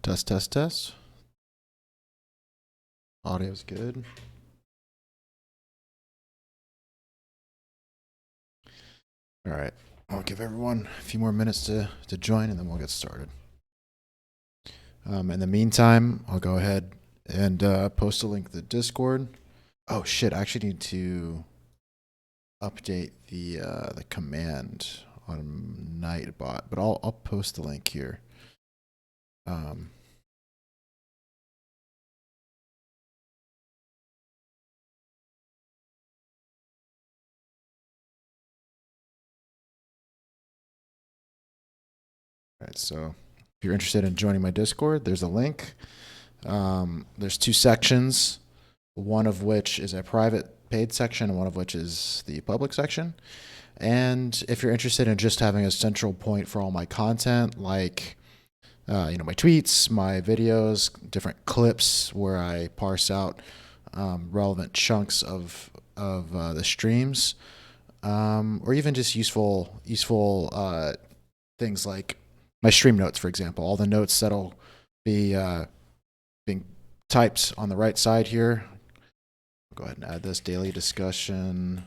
Test, test, test. Audio's good. All right. I'll give everyone a few more minutes to join and then we'll get started. In the meantime, I'll go ahead and post a link to the Discord. Oh shit, I actually need to update the command on Nightbot, but I'll post the link here. All right, so if you're interested in joining my Discord, there's a link. There's two sections, one of which is a private paid section and one of which is the public section. And if you're interested in just having a central point for all my content, like my tweets, my videos, different clips where I parse out relevant chunks of the streams, or even just useful things like my stream notes, for example, all the notes that'll be being typed on the right side here. Go ahead and add this daily discussion.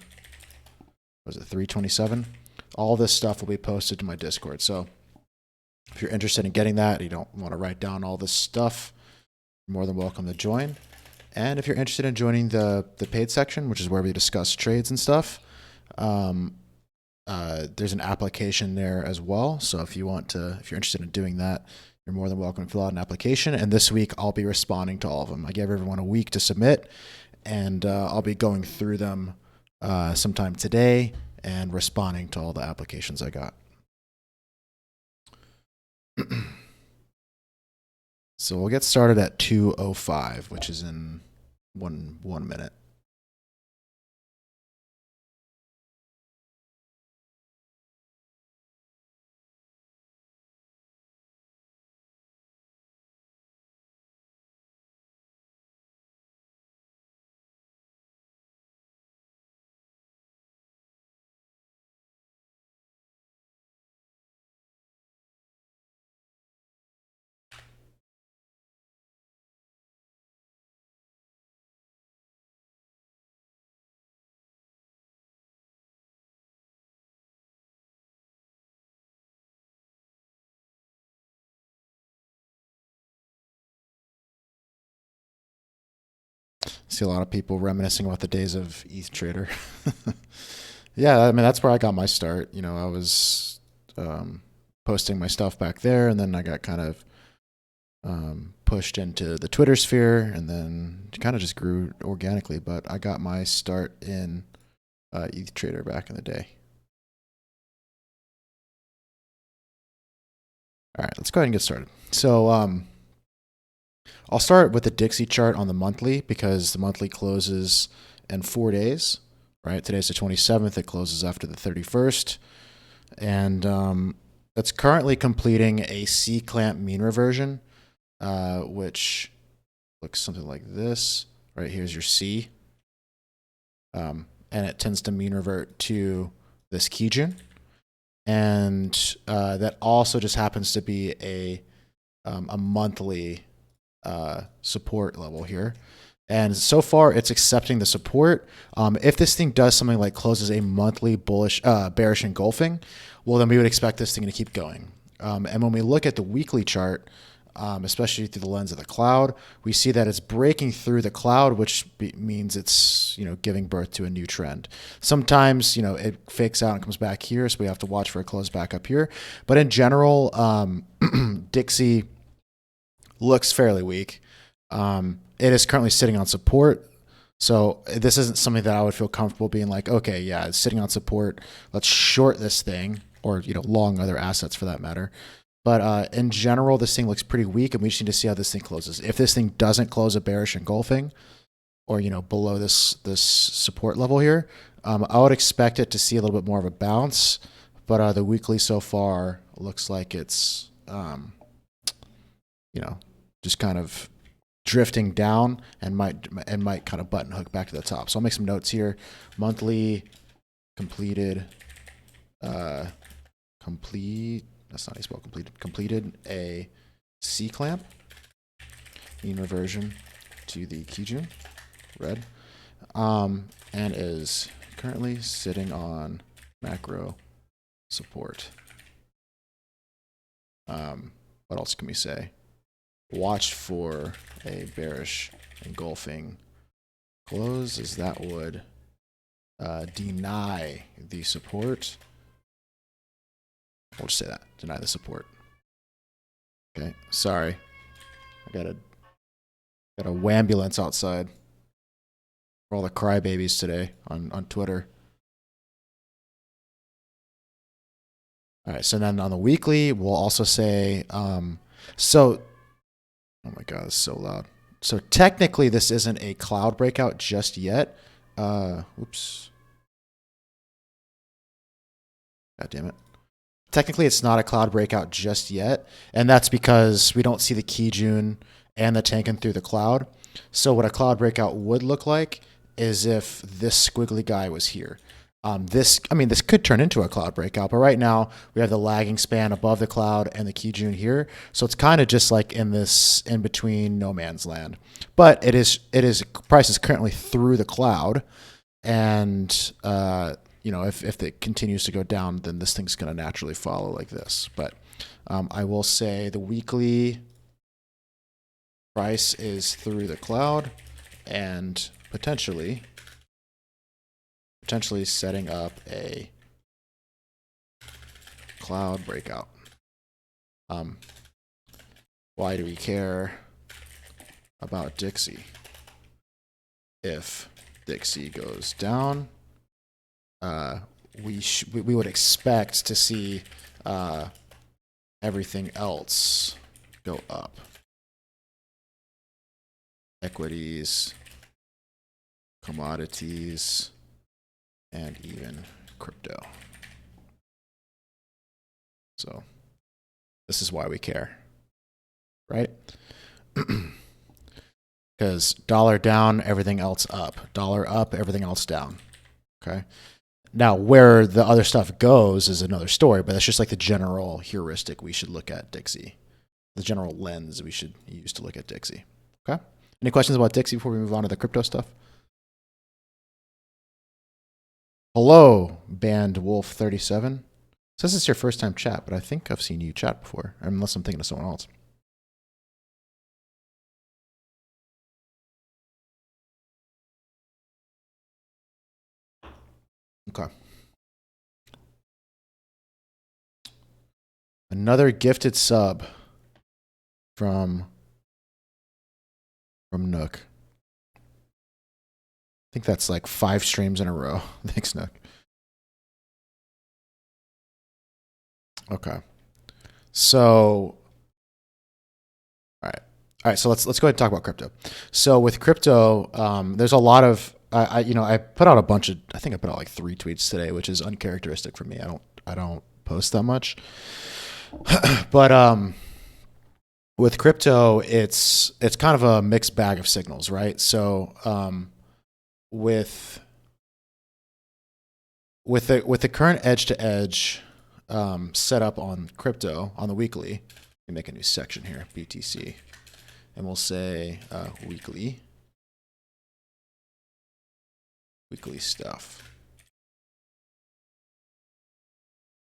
Was it 327? All this stuff will be posted to my Discord. So if you're interested in getting that, you don't want to write down all this stuff, you're more than welcome to join. And if you're interested in joining the paid section, which is where we discuss trades and stuff, there's an application there as well. So if you're interested in doing that, you're more than welcome to fill out an application. And this week I'll be responding to all of them. I give everyone a week to submit, and I'll be going through them sometime today and responding to all the applications I got. So we'll get started at 2:05, which is in one minute. See a lot of people reminiscing about the days of ETH Trader. Yeah, I mean that's where I got my start. I was posting my stuff back there, and then I got kind of pushed into the Twitter sphere, and then kind of just grew organically. But I got my start in ETH Trader back in the day. All right, let's go ahead and get started. So I'll start with the Dixie chart on the monthly because the monthly closes in 4 days. Right, today's the 27th. It closes after the 31st, and it's currently completing a C-clamp mean reversion, which looks something like this. Right, here's your C, and it tends to mean revert to this Kijun, and that also just happens to be a monthly support level here. And so far, it's accepting the support. If this thing does something like closes a monthly bearish engulfing, well, then we would expect this thing to keep going. And when we look at the weekly chart, especially through the lens of the cloud, we see that it's breaking through the cloud, which means it's giving birth to a new trend. Sometimes it fakes out and comes back here, so we have to watch for a close back up here. But in general, Dixie looks fairly weak. It is currently sitting on support. So this isn't something that I would feel comfortable being like, okay, yeah, it's sitting on support. Let's short this thing, or long other assets for that matter. But in general, this thing looks pretty weak, and we just need to see how this thing closes. If this thing doesn't close a bearish engulfing, or below this support level here, I would expect it to see a little bit more of a bounce. But the weekly so far looks like it's just kind of drifting down and might kind of button hook back to the top. So I'll make some notes here. Monthly completed, that's not a spell, completed a C clamp. mean reversion to the Kijun, red, and is currently sitting on macro support. What else can we say? Watch for a bearish engulfing close, as that would deny the support. We'll just say that, deny the support. Okay, sorry. I got a wambulance outside for all the crybabies today on Twitter. All right, so then on the weekly, we'll also say, oh my God, it's so loud. So technically, this isn't a cloud breakout just yet. Oops. God damn it. Technically, it's not a cloud breakout just yet, and that's because we don't see the Kijun and the Tenkan through the cloud. So what a cloud breakout would look like is if this squiggly guy was here. This could turn into a cloud breakout, but right now we have the lagging span above the cloud and the Kijun here. So it's kind of just like in this in between no man's land. But it is price is currently through the cloud, and if it continues to go down, then this thing's going to naturally follow like this. But I will say the weekly price is through the cloud and potentially setting up a cloud breakout. Why do we care about Dixie? If Dixie goes down, we would expect to see everything else go up. Equities, commodities, and even crypto. So this is why we care, right? Because dollar down, everything else up. Dollar up, everything else down. Okay. Now, where the other stuff goes is another story, but that's just like the general heuristic we should look at Dixie. The general lens we should use to look at Dixie. Okay. Any questions about Dixie before we move on to the crypto stuff? Hello, Band Wolf 37. Says it's your first time chat, but I think I've seen you chat before, unless I'm thinking of someone else. Okay. Another gifted sub from Nook. I think that's like 5 streams in a row. Thanks, Nook. Okay. So, all right. So let's go ahead and talk about crypto. So with crypto, there's a lot of I put out a bunch of, I think I put out like 3 tweets today, which is uncharacteristic for me. I don't post that much. But with crypto, it's kind of a mixed bag of signals, right? So with the current edge to edge setup on crypto on the weekly, let me make a new section here, BTC, and we'll say weekly stuff.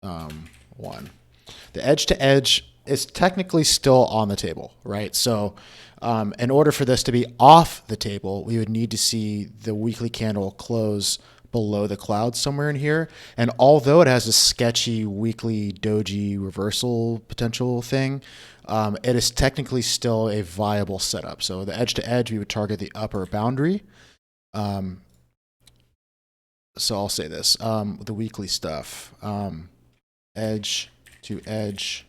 1. The edge to edge is technically still on the table, right? So in order for this to be off the table, we would need to see the weekly candle close below the cloud somewhere in here. And although it has a sketchy weekly doji reversal potential thing, it is technically still a viable setup. So the edge to edge, we would target the upper boundary. So I'll say this, the weekly stuff, edge to edge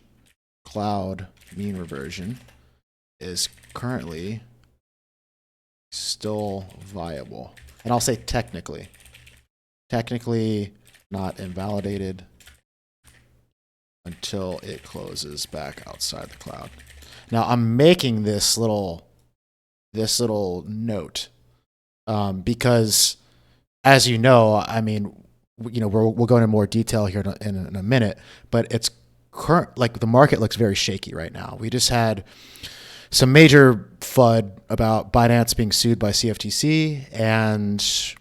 cloud mean reversion is currently still viable. And I'll say technically not invalidated until it closes back outside the cloud. Now I'm making this little note because, as you know, I mean, we'll go into more detail here in a minute, but it's current, like the market looks very shaky right now. We just had some major FUD about Binance being sued by CFTC, and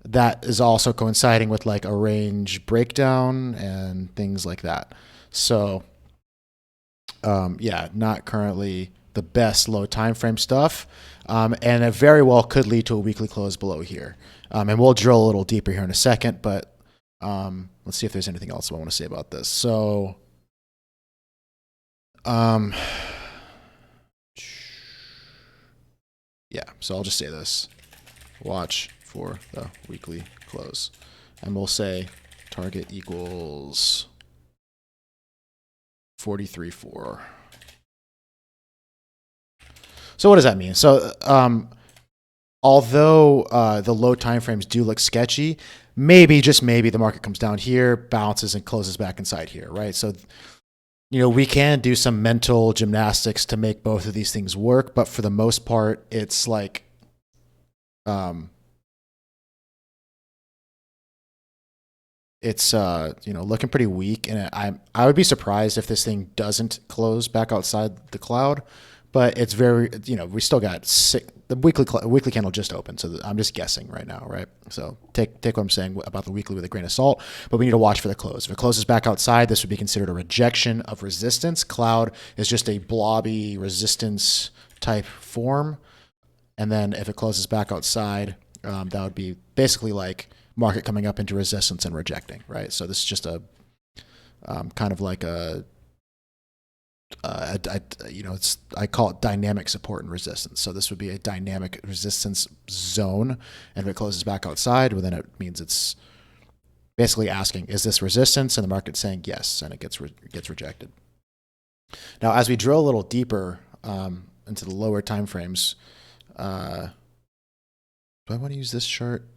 that is also coinciding with like a range breakdown and things like that. So, yeah, not currently the best low time frame stuff, and it very well could lead to a weekly close below here. And we'll drill a little deeper here in a second, but let's see if there's anything else I want to say about this. So, yeah, so I'll just say this. Watch for the weekly close. And we'll say target equals 43.4. So what does that mean? So although the low time frames do look sketchy, maybe, just maybe, the market comes down here, bounces, and closes back inside here, right? So, we can do some mental gymnastics to make both of these things work, but for the most part, it's like, it's looking pretty weak, and I would be surprised if this thing doesn't close back outside the cloud. But it's very, we still got the weekly candle just opened, so I'm just guessing right now, right? So take what I'm saying about the weekly with a grain of salt, but we need to watch for the close. If it closes back outside, this would be considered a rejection of resistance. Cloud is just a blobby resistance type form, and then if it closes back outside, that would be basically like market coming up into resistance and rejecting, right? So this is just a kind of like I call it dynamic support and resistance. So this would be a dynamic resistance zone, and if it closes back outside, well, then it means it's basically asking, is this resistance? And the market's saying yes, and it gets rejected. Now, as we drill a little deeper into the lower time frames, do I want to use this chart?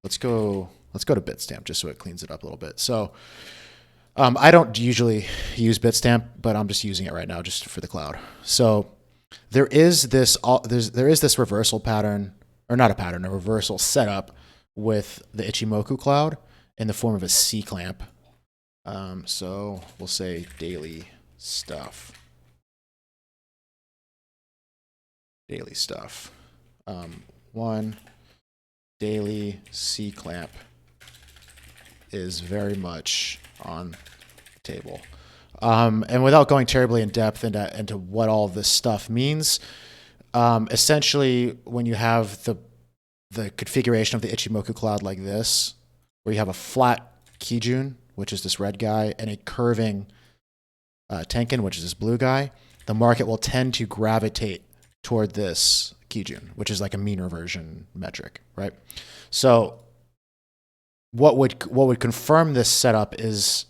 Let's go to Bitstamp just so it cleans it up a little bit. So I don't usually use Bitstamp, but I'm just using it right now just for the cloud. So there is this reversal pattern, or not a pattern, a reversal setup with the Ichimoku cloud in the form of a C clamp. So we'll say daily stuff. One daily C clamp is very much on the table. And without going terribly in depth into what all this stuff means, essentially when you have the configuration of the Ichimoku cloud like this, where you have a flat Kijun, which is this red guy, and a curving Tenkan, which is this blue guy, the market will tend to gravitate toward this Kijun, which is like a mean reversion metric, right? So what would confirm this setup is,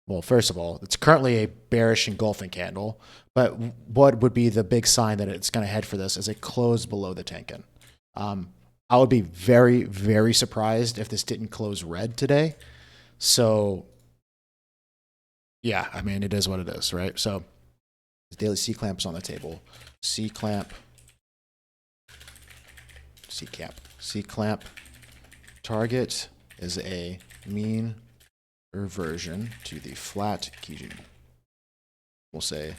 well, first of all, it's currently a bearish engulfing candle, but what would be the big sign that it's going to head for this is a close below the Tenkan. I would be very, very surprised if this didn't close red today. So, yeah, I mean, it is what it is, right? So, daily C clamps on the table. C clamp. Target is a mean reversion to the flat Kijun. We'll say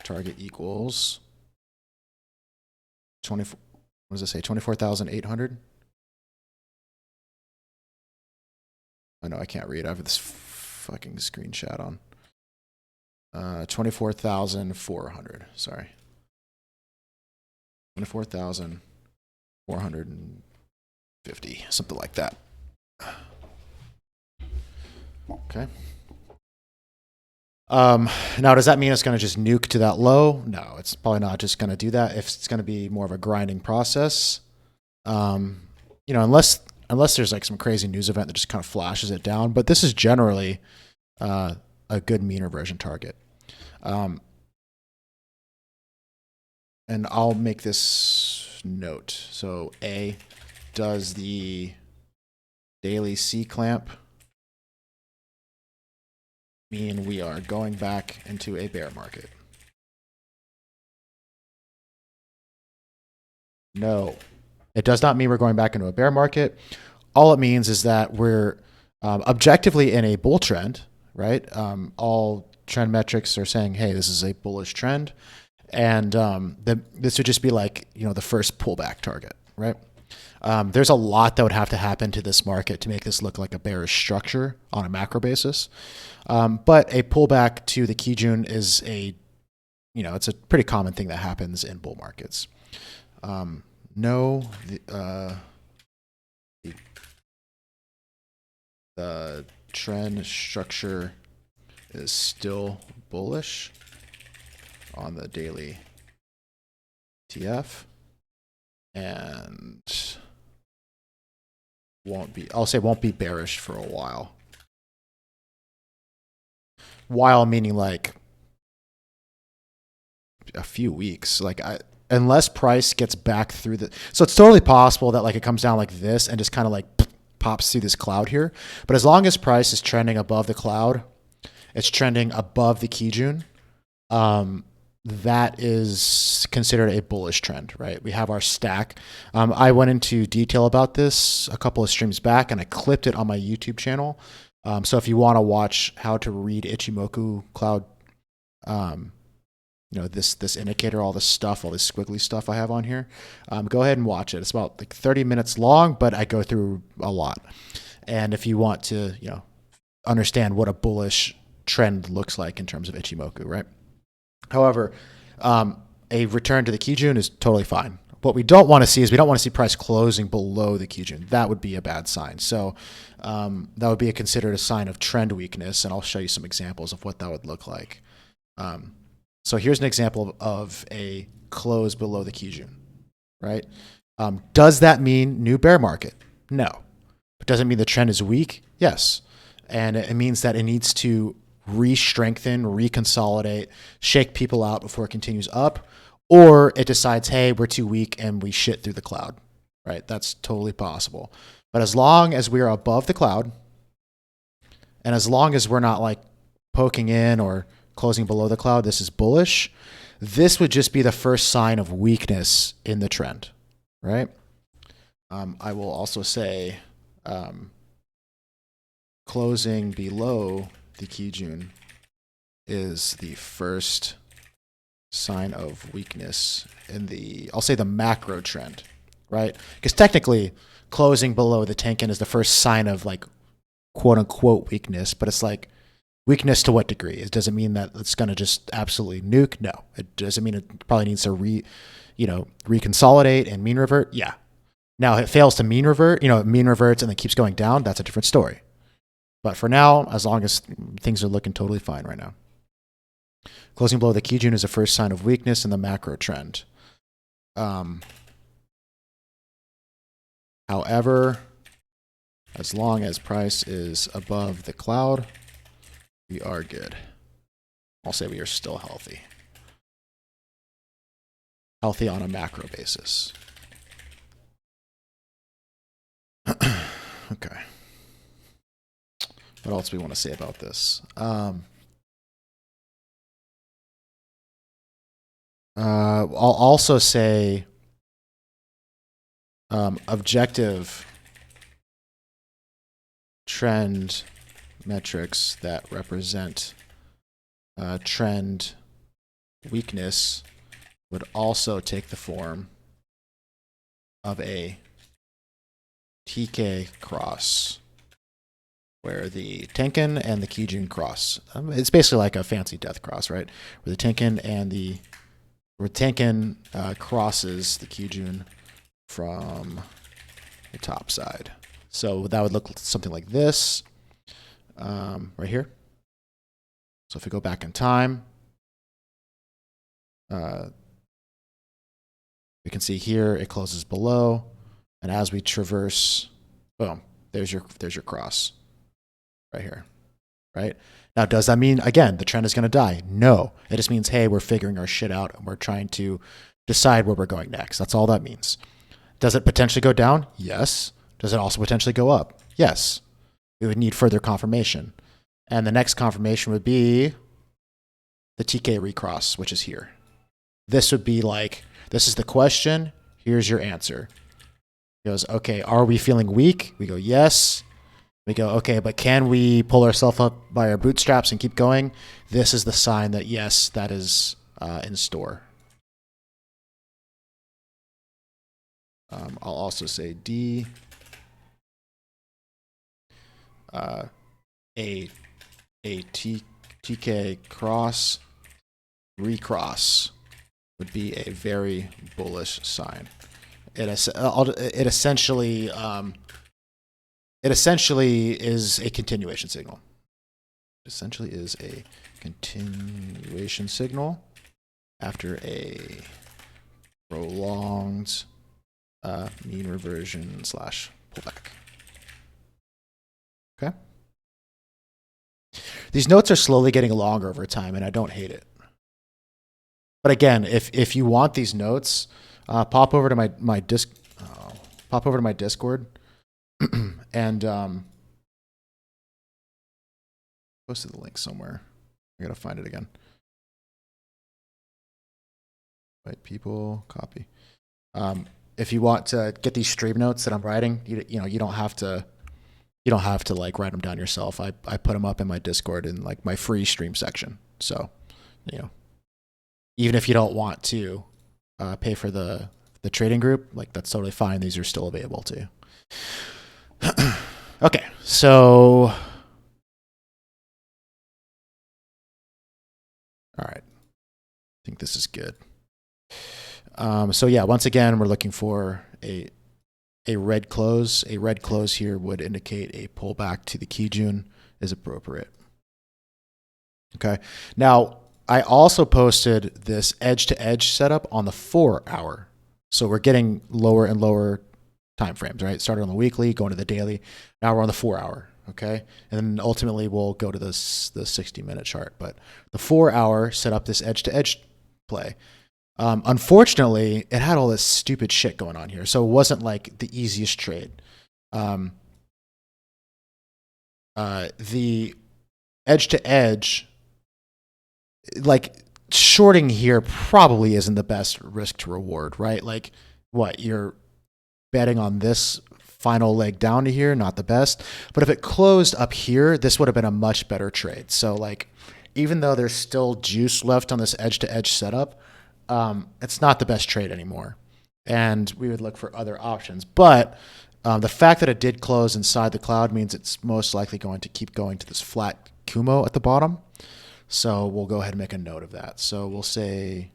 target equals 24. What does it say? 24,800. I know I can't read. I have this fucking screenshot on. 24,400. Sorry. 24,450. Something like that. Okay. Now, does that mean it's going to just nuke to that low? No, it's probably not just going to do that. If it's going to be more of a grinding process, unless there's like some crazy news event that just kind of flashes it down. But this is generally a good mean reversion target. And I'll make this note. So A, does the daily C clamp mean we are going back into a bear market? No, it does not mean we're going back into a bear market. All it means is that we're objectively in a bull trend, right? All trend metrics are saying, hey, this is a bullish trend. And this would just be like, the first pullback target, right? There's a lot that would have to happen to this market to make this look like a bearish structure on a macro basis. But a pullback to the Kijun is it's a pretty common thing that happens in bull markets. The trend structure is still bullish on the daily TF and won't be bearish for a while. While meaning like a few weeks. Unless price gets back through so it's totally possible that like it comes down like this and just kind of like pops through this cloud here. But as long as price is trending above the cloud, it's trending above the Kijun, that is considered a bullish trend, right? We have our stack. I went into detail about this a couple of streams back, and I clipped it on my YouTube channel. So if you want to watch how to read Ichimoku Cloud, this indicator, all this stuff, all this squiggly stuff I have on here, go ahead and watch it. It's about like 30 minutes long, but I go through a lot. And if you want to, understand what a bullish trend looks like in terms of Ichimoku, right? However, a return to the Kijun is totally fine. What we don't want to see is we don't want to see price closing below the Kijun. That would be a bad sign. So that would be considered a sign of trend weakness, and I'll show you some examples of what that would look like. So here's an example of a close below the Kijun, right? Does that mean new bear market? No. But does it mean the trend is weak? Yes. And it means that it needs to re-strengthen, reconsolidate, shake people out before it continues up, or it decides, hey, we're too weak and we shit through the cloud, right? That's totally possible. But as long as we are above the cloud, and as long as we're not like poking in or closing below the cloud, this is bullish. This would just be the first sign of weakness in the trend, right? I will also say closing below the Kijun is the first sign of weakness in I'll say the macro trend, right? Because technically closing below the Tenkan is the first sign of like quote unquote weakness, but it's like weakness to what degree? It doesn't mean that it's going to just absolutely nuke. No, it doesn't mean it probably needs to reconsolidate and mean revert. Yeah. Now if it fails to mean revert, mean reverts and then keeps going down, that's a different story. But for now, as long as things are looking totally fine right now. Closing below the Kijun is the first sign of weakness in the macro trend. However, as long as price is above the cloud, we are good. I'll say we are still healthy. Healthy on a macro basis. Okay. What else do we want to say about this? I'll also say objective trend metrics that represent trend weakness would also take the form of a TK cross, where the Tenkan and the Kijun cross. It's basically like a fancy death cross, right? Where the Tenkan crosses the Kijun from the top side. So that would look something like this, right here. So if we go back in time, we can see here it closes below, and as we traverse, boom, there's your cross. Right here, right? Now, does that mean, again, the trend is going to die? No. It just means, hey, we're figuring our shit out and we're trying to decide where we're going next. That's all that means. Does it potentially go down? Yes. Does it also potentially go up? Yes. We would need further confirmation. And the next confirmation would be the TK recross, which is here. This would be like, this is the question. Here's your answer. He goes, okay, are we feeling weak? We go, yes. We go, okay, but can we pull ourselves up by our bootstraps and keep going? This is the sign that, yes, that is in store, I'll also say D, a TK cross, recross would be a very bullish sign. It essentially is a continuation signal. Essentially is a continuation signal after a prolonged mean reversion / pullback. Okay. These notes are slowly getting longer over time, and I don't hate it. But again, if you want these notes, pop over to my Discord, and posted the link somewhere. I gotta find it again. Right, people, copy. If you want to get these stream notes that I'm writing, you don't have to like write them down yourself. I put them up in my Discord in like my free stream section. So, even if you don't want to pay for the trading group, like that's totally fine. These are still available too. Okay, so all right, I think this is good. So yeah, once again, we're looking for a red close. A red close here would indicate a pullback to the Kijun is appropriate. Okay. Now, I also posted this edge-to-edge setup on the 4-hour. So we're getting lower and lower time frames, right? Started on the weekly, going to the daily. Now we're on the 4-hour. Okay. And then ultimately we'll go to the 60-minute chart. But the 4-hour set up this edge-to-edge play. Unfortunately, it had all this stupid shit going on here, so it wasn't like the easiest trade. The edge to edge, like shorting here, probably isn't the best risk to reward, right? Like, what, you're betting on this final leg down to here, not the best. But if it closed up here, this would have been a much better trade. So, like, even though there's still juice left on this edge to edge setup, it's not the best trade anymore, and we would look for other options. But the fact that it did close inside the cloud means it's most likely going to keep going to this flat Kumo at the bottom. So we'll go ahead and make a note of that. So I'll say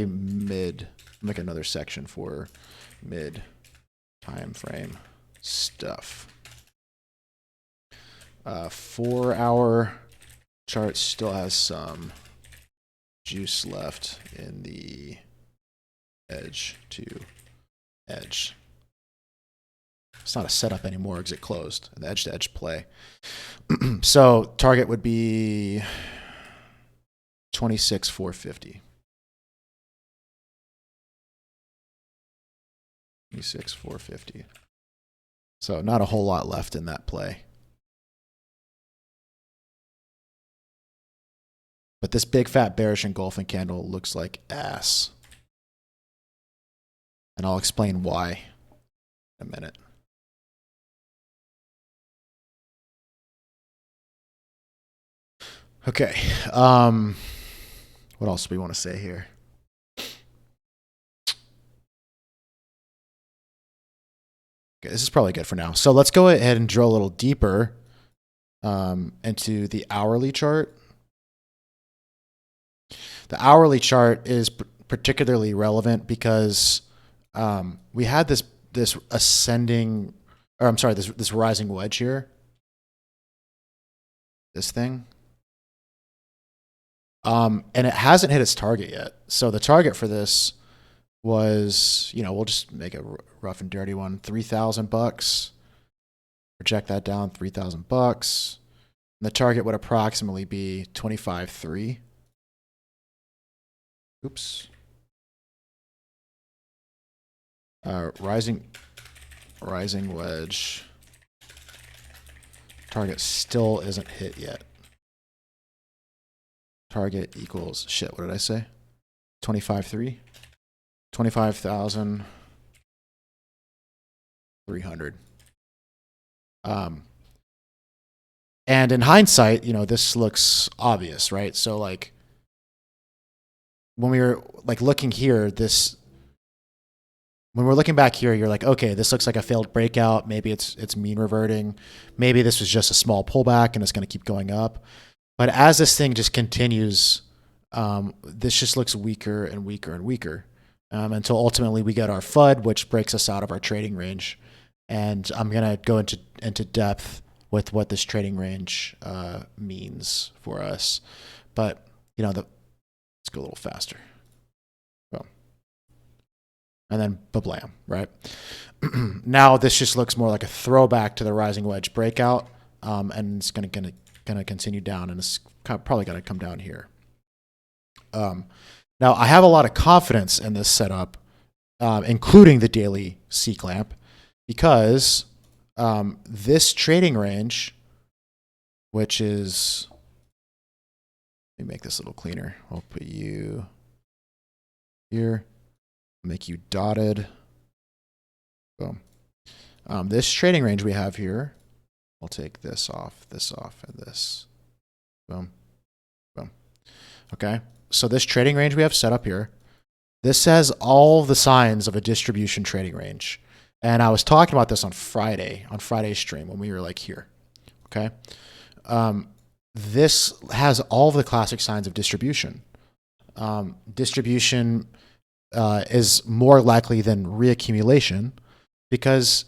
mid, make another section for mid time frame stuff. 4-hour chart still has some juice left in the edge to edge. It's not a setup anymore because it closed in the edge to edge play. So target would be 26,450. 26,450. So not a whole lot left in that play. But this big fat bearish engulfing candle looks like ass. And I'll explain why in a minute. Okay. What else do we want to say here? Okay, this is probably good for now. So let's go ahead and drill a little deeper into the hourly chart. The hourly chart is particularly relevant because we had this ascending, or I'm sorry, this rising wedge here. This thing. And it hasn't hit its target yet. So the target for this was, we'll just make a rough and dirty one, $3,000. Project that down, $3,000. And the target would approximately be 25.3. Oops. Rising wedge. Target still isn't hit yet. Target equals, shit, what did I say? 25.3? 25,300. And in hindsight, this looks obvious, right? So like when we were like looking here, this when we're looking back here, you're like, okay, this looks like a failed breakout. Maybe it's mean reverting. Maybe this was just a small pullback and it's going to keep going up. But as this thing just continues, this just looks weaker and weaker and weaker until ultimately we get our FUD, which breaks us out of our trading range. And I'm going to go into depth with what this trading range means for us. But, let's go a little faster. And then bablam, right? Now this just looks more like a throwback to the rising wedge breakout, and it's going to continue down, and it's probably going to come down here. Now I have a lot of confidence in this setup, including the daily C clamp, because this trading range, which is, let me make this a little cleaner. I'll put you here. Make you dotted. Boom. This trading range we have here, I'll take this off, and this. Boom. Boom. Okay. So this trading range we have set up here, this has all the signs of a distribution trading range. And I was talking about this on Friday's stream when we were like here. Okay. This has all the classic signs of distribution. Distribution is more likely than reaccumulation because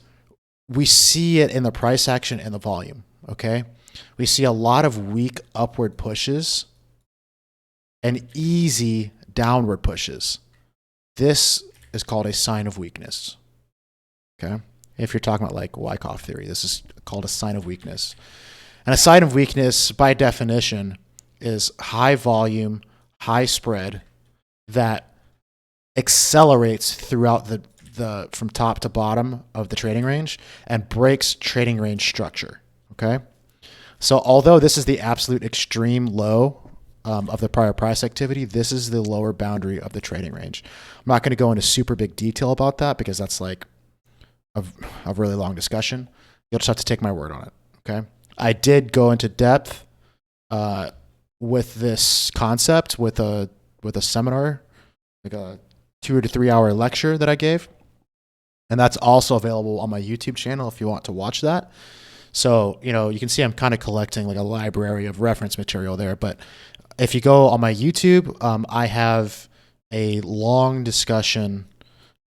we see it in the price action and the volume, okay? We see a lot of weak upward pushes and easy downward pushes. This is called a sign of weakness, okay? If you're talking about like Wyckoff theory, this is called a sign of weakness. And a sign of weakness, by definition, is high volume, high spread that accelerates throughout the from top to bottom of the trading range and breaks trading range structure. Okay, so although this is the absolute extreme low of the prior price activity, this is the lower boundary of the trading range. I'm not going to go into super big detail about that because that's like a really long discussion. You'll just have to take my word on it. Okay, I did go into depth with this concept with a seminar, like a 2 to 3 hour lecture that I gave. And that's also available on my YouTube channel if you want to watch that. So, you can see I'm kind of collecting like a library of reference material there. But if you go on my YouTube, I have a long discussion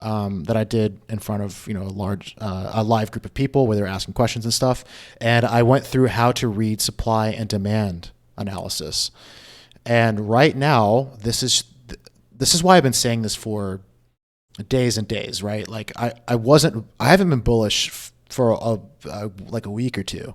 that I did in front of, a live group of people where they're asking questions and stuff. And I went through how to read supply and demand analysis. And right now, this is why I've been saying this for days and days, right? Like I haven't been bullish for like a week or two.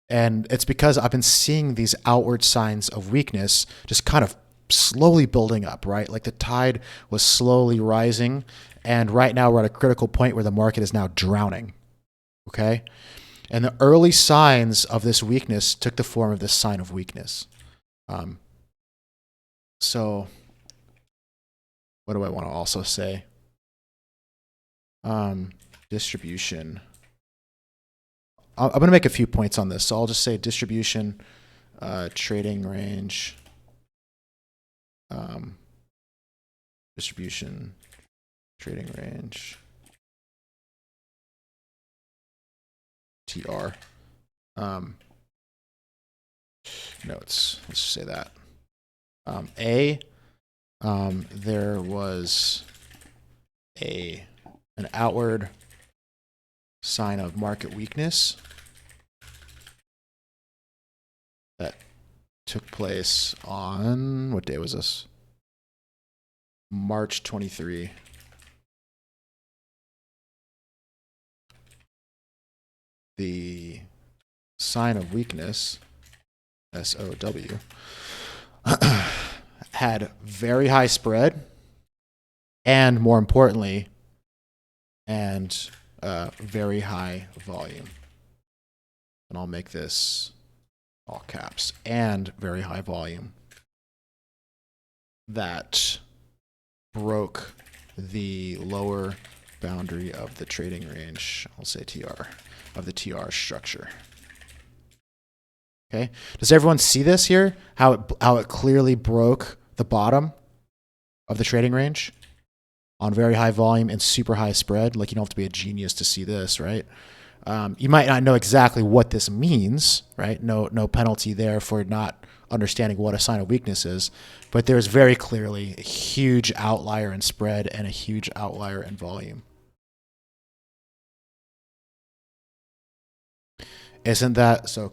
And it's because I've been seeing these outward signs of weakness just kind of slowly building up, right? Like the tide was slowly rising. And right now we're at a critical point where the market is now drowning. Okay. And the early signs of this weakness took the form of this sign of weakness. So what do I want to also say? Distribution. I'm going to make a few points on this. So I'll just say distribution, trading range, distribution, trading range, TR. Notes. Let's just say that. There was an outward sign of market weakness that took place on, what day was this? March 23. The sign of weakness, SOW, had very high spread and, more importantly, and very high volume. And I'll make this all caps, and very high volume that broke the lower boundary of the trading range, I'll say TR, of the TR structure. Okay, does everyone see this here? How it clearly broke the bottom of the trading range? on very high volume and super high spread. Like, you don't have to be a genius to see this, right? You might not know exactly what this means, right? No penalty there for not understanding what a sign of weakness is, but there's very clearly a huge outlier in spread and a huge outlier in volume.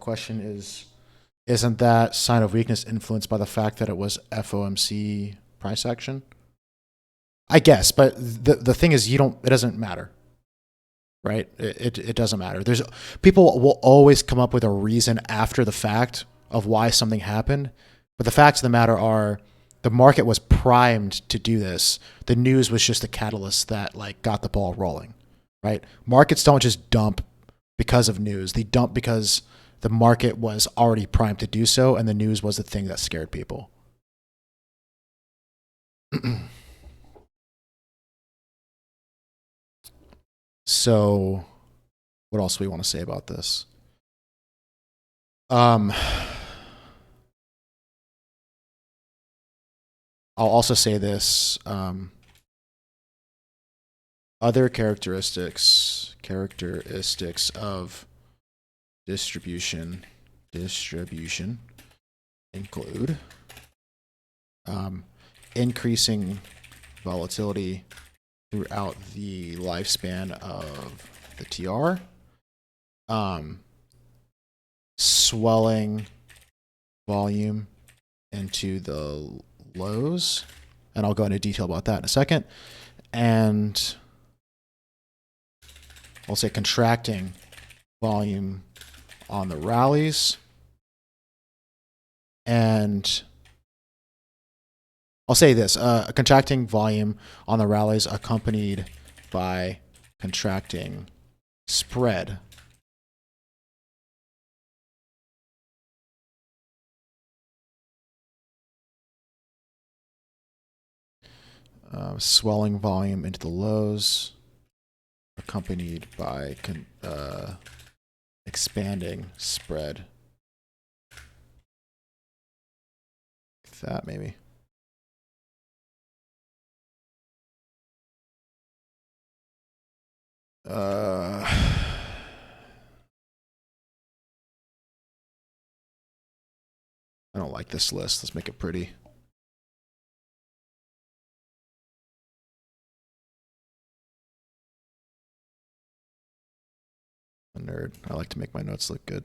Question is, isn't that sign of weakness influenced by the fact that it was FOMC price action? I guess, but the thing is, it doesn't matter, right? It doesn't matter. People will always come up with a reason after the fact of why something happened, but the facts of the matter are the market was primed to do this. The news was just a catalyst that got the ball rolling, right? Markets don't just dump because of news. They dump because the market was already primed to do so, and the news was the thing that scared people. So, what else do we want to say about this? I'll also say this. Other characteristics of distribution include increasing volatility throughout the lifespan of the TR, swelling volume into the lows, and I'll go into detail about that in a second, and I'll say contracting volume on the rallies, and I'll say this, a contracting volume on the rallies accompanied by contracting spread. Swelling volume into the lows accompanied by expanding spread. Like that, maybe. I don't like this list. Let's make it pretty. A nerd. I like to make my notes look good.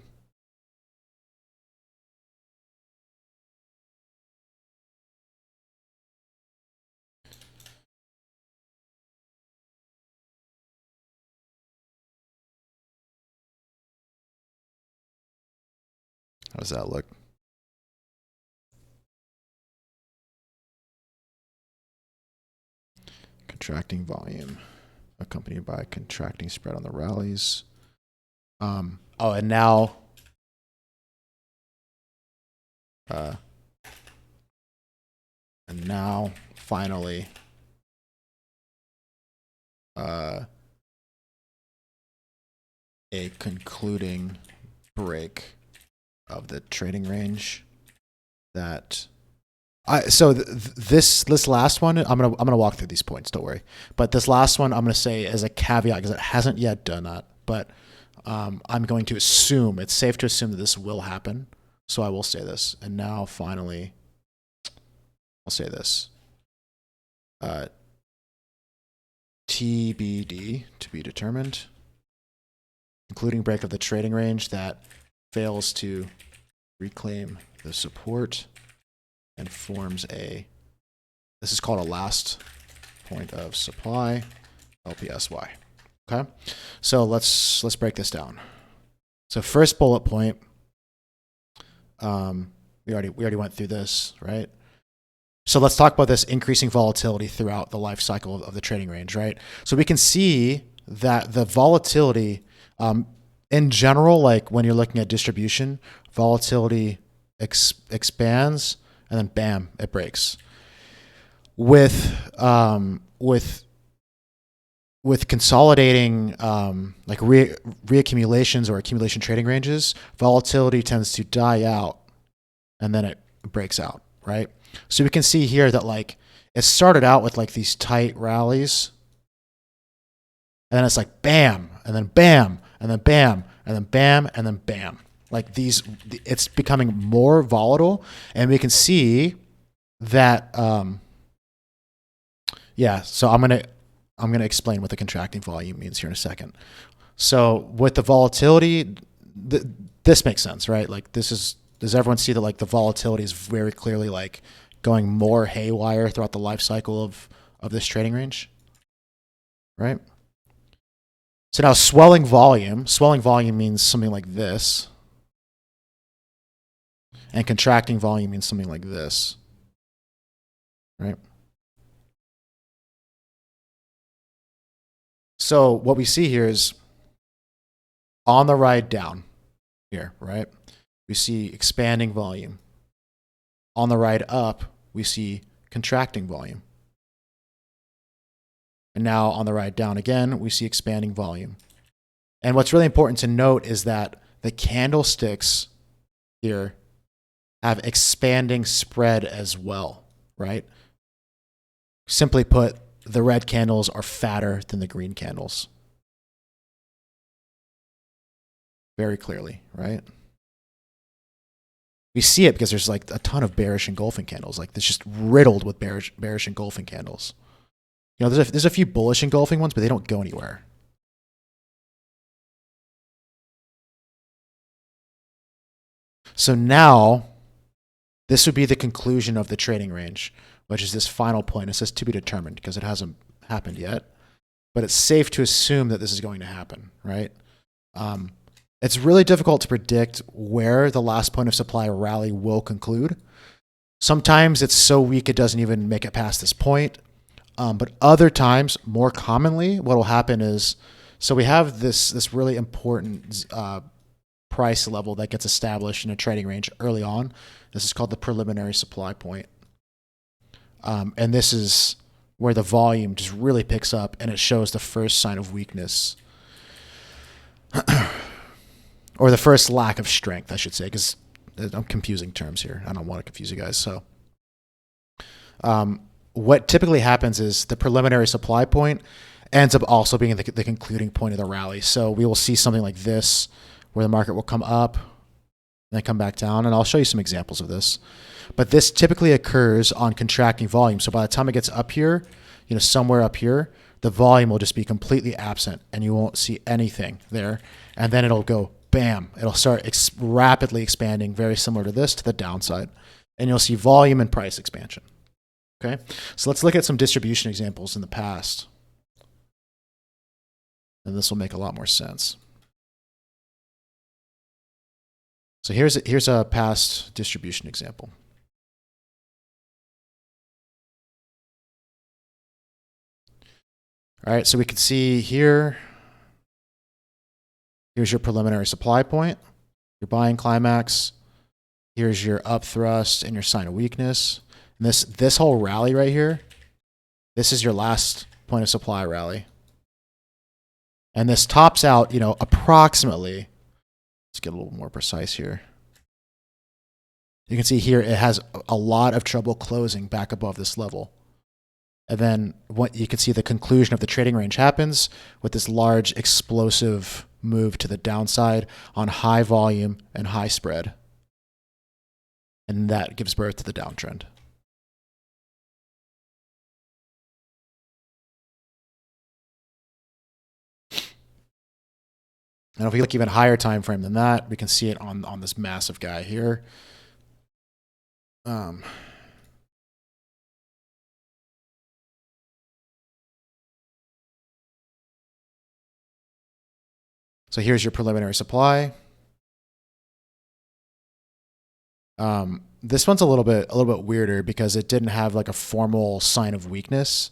How does that look? Contracting volume accompanied by contracting spread on the rallies. And now finally a concluding break of the trading range that this last one, I'm gonna walk through these points, don't worry. But this last one I'm gonna say as a caveat because it hasn't yet done that. But I'm going to assume, it's safe to assume that this will happen. So I will say this. And now finally I'll say this. TBD, to be determined, including break of the trading range that fails to reclaim the support and forms this is called a last point of supply, LPSY. Okay, so let's break this down. So first bullet point, we already went through this, right? So let's talk about this increasing volatility throughout the life cycle of the trading range, right? So we can see that the volatility, in general, like when you're looking at distribution, volatility expands and then bam, it breaks. With consolidating like reaccumulations or accumulation trading ranges, volatility tends to die out and then it breaks out, right? So we can see here that like it started out with like these tight rallies, and then it's like bam, and then bam, and then bam, and then bam, and then bam. Like these, it's becoming more volatile, and we can see that. Yeah, so I'm gonna explain what the contracting volume means here in a second. So with the volatility, this makes sense, right? Like does everyone see that like the volatility is very clearly like going more haywire throughout the life cycle of this trading range, right? So now swelling volume means something like this, and contracting volume means something like this, right? So what we see here is on the ride down here, right? We see expanding volume. On the ride up, we see contracting volume. And now on the ride down again, we see expanding volume. And what's really important to note is that the candlesticks here have expanding spread as well, right? Simply put, the red candles are fatter than the green candles. Very clearly, right? We see it because there's like a ton of bearish engulfing candles. Like it's just riddled with bearish engulfing candles. You know, there's a few bullish engulfing ones, but they don't go anywhere. So now, this would be the conclusion of the trading range, which is this final point. It says to be determined because it hasn't happened yet, but it's safe to assume that this is going to happen, right? It's really difficult to predict where the last point of supply rally will conclude. Sometimes it's so weak it doesn't even make it past this point. But other times, more commonly, what will happen is, so we have this really important price level that gets established in a trading range early on. This is called the preliminary supply point. And this is where the volume just really picks up and it shows the first sign of weakness. Or the first lack of strength, I should say, because I'm confusing terms here. I don't want to confuse you guys. So what typically happens is the preliminary supply point ends up also being the concluding point of the rally. So we will see something like this where the market will come up and then come back down. And I'll show you some examples of this. But this typically occurs on contracting volume. So by the time it gets up here, you know, somewhere up here, the volume will just be completely absent and you won't see anything there. And then it'll go bam. It'll start rapidly expanding, very similar to this, to the downside. And you'll see volume and price expansion. Okay, so let's look at some distribution examples in the past. And this will make a lot more sense. So here's a past distribution example. All right, so we can see here, here's your preliminary supply point, your buying climax. Here's your up thrust and your sign of weakness. And this whole rally right here, this is your last point of supply rally. And this tops out, you know, approximately, let's get a little more precise here. You can see here it has a lot of trouble closing back above this level. And then what you can see the conclusion of the trading range happens with this large explosive move to the downside on high volume and high spread. And that gives birth to the downtrend. And if we look even higher time frame than that, we can see it on this massive guy here. So here's your preliminary supply. This one's a little bit weirder because it didn't have like a formal sign of weakness.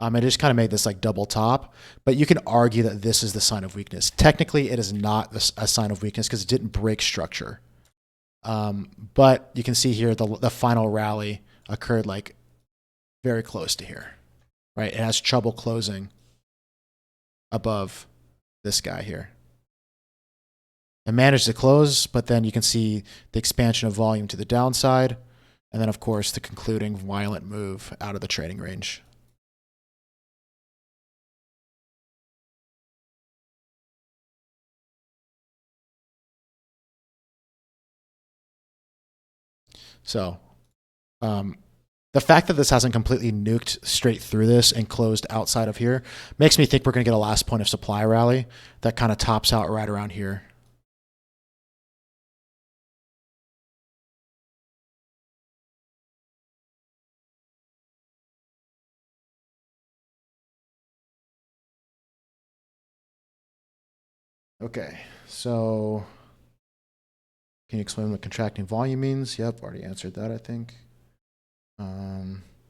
It just kind of made this like double top, but you can argue that this is the sign of weakness. Technically, it is not a sign of weakness because it didn't break structure. But you can see here the final rally occurred like very close to here, right? It has trouble closing above this guy here. It managed to close, but then you can see the expansion of volume to the downside. And then, of course, the concluding violent move out of the trading range. So, the fact that this hasn't completely nuked straight through this and closed outside of here makes me think we're going to get a last point of supply rally that kind of tops out right around here. Okay, so can you explain what contracting volume means? Yep, already answered that, I think.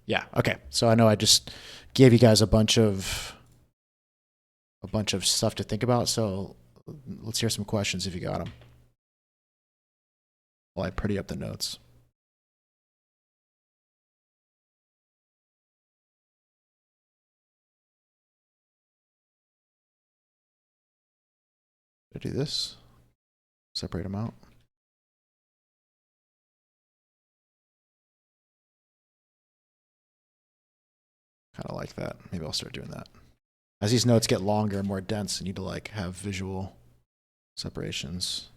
Yeah, okay. So I know I just gave you guys a bunch of stuff to think about. So let's hear some questions if you got them. While I pretty up the notes. Did I do this? Separate them out. Kind of like that. Maybe I'll start doing that. As these notes get longer and more dense, I need to like have visual separations.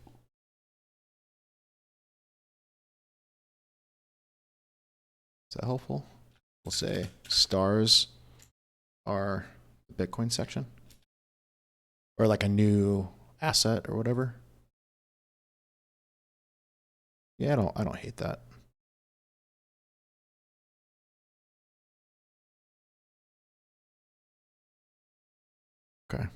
Is that helpful? We'll say stars are the Bitcoin section, or like a new asset or whatever. Yeah, I don't hate that. Okay.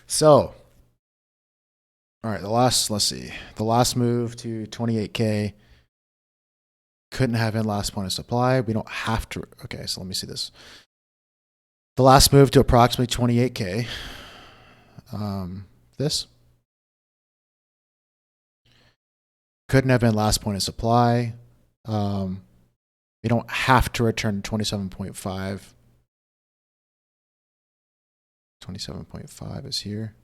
So, all right, let's see. The last move to 28K couldn't have in last point of supply. We don't have to. Okay, so let me see this. The last move to approximately 28K. This couldn't have been last point of supply. We don't have to return 27.5. 27.5 is here.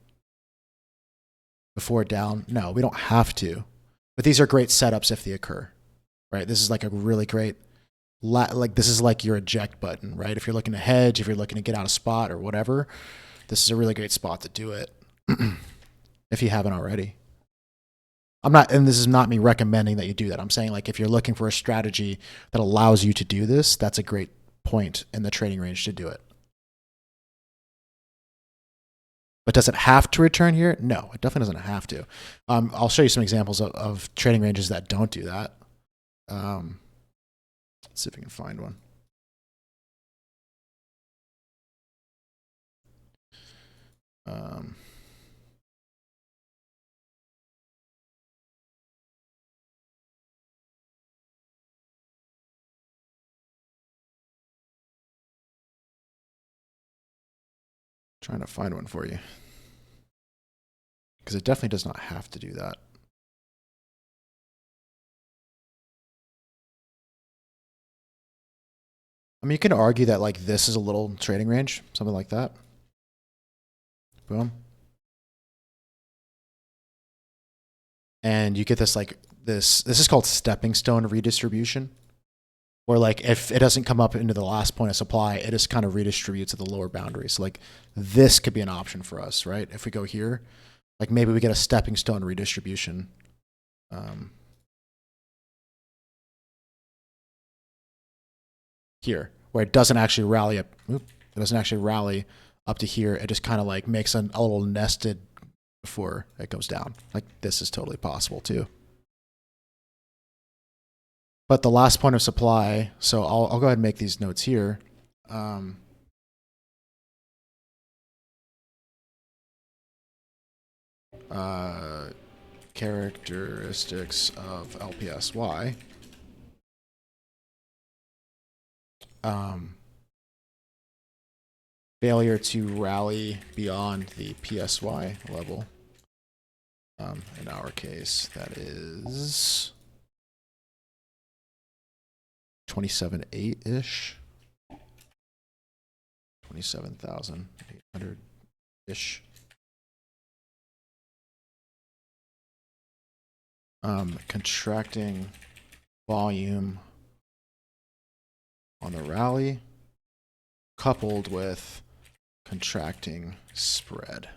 Before down. No, we don't have to. But these are great setups if they occur, right? This is like a really great, like this is like your eject button, right? If you're looking to hedge, if you're looking to get out of spot or whatever, this is a really great spot to do it if you haven't already. I'm not, and this is not me recommending that you do that. I'm saying like if you're looking for a strategy that allows you to do this, that's a great point in the trading range to do it. But does it have to return here? No, it definitely doesn't have to. I'll show you some examples of trading ranges that don't do that. Let's see if we can find one. Trying to find one for you. Because it definitely does not have to do that. I mean, you can argue that like this is a little trading range, something like that. Boom. And you get this like this is called stepping stone redistribution. Or like if it doesn't come up into the last point of supply, it just kind of redistributes to the lower boundary. So like this could be an option for us, right? If we go here, like maybe we get a stepping stone redistribution. Here, where it doesn't actually rally up. It doesn't actually rally up to here. It just kind of like makes a little nested before it goes down. Like this is totally possible too. But the last point of supply, so I'll go ahead and make these notes here. Characteristics of LPSY. Failure to rally beyond the PSY level. In our case, that is 27.8-ish. 27,800-ish. Contracting volume on the rally coupled with contracting spread.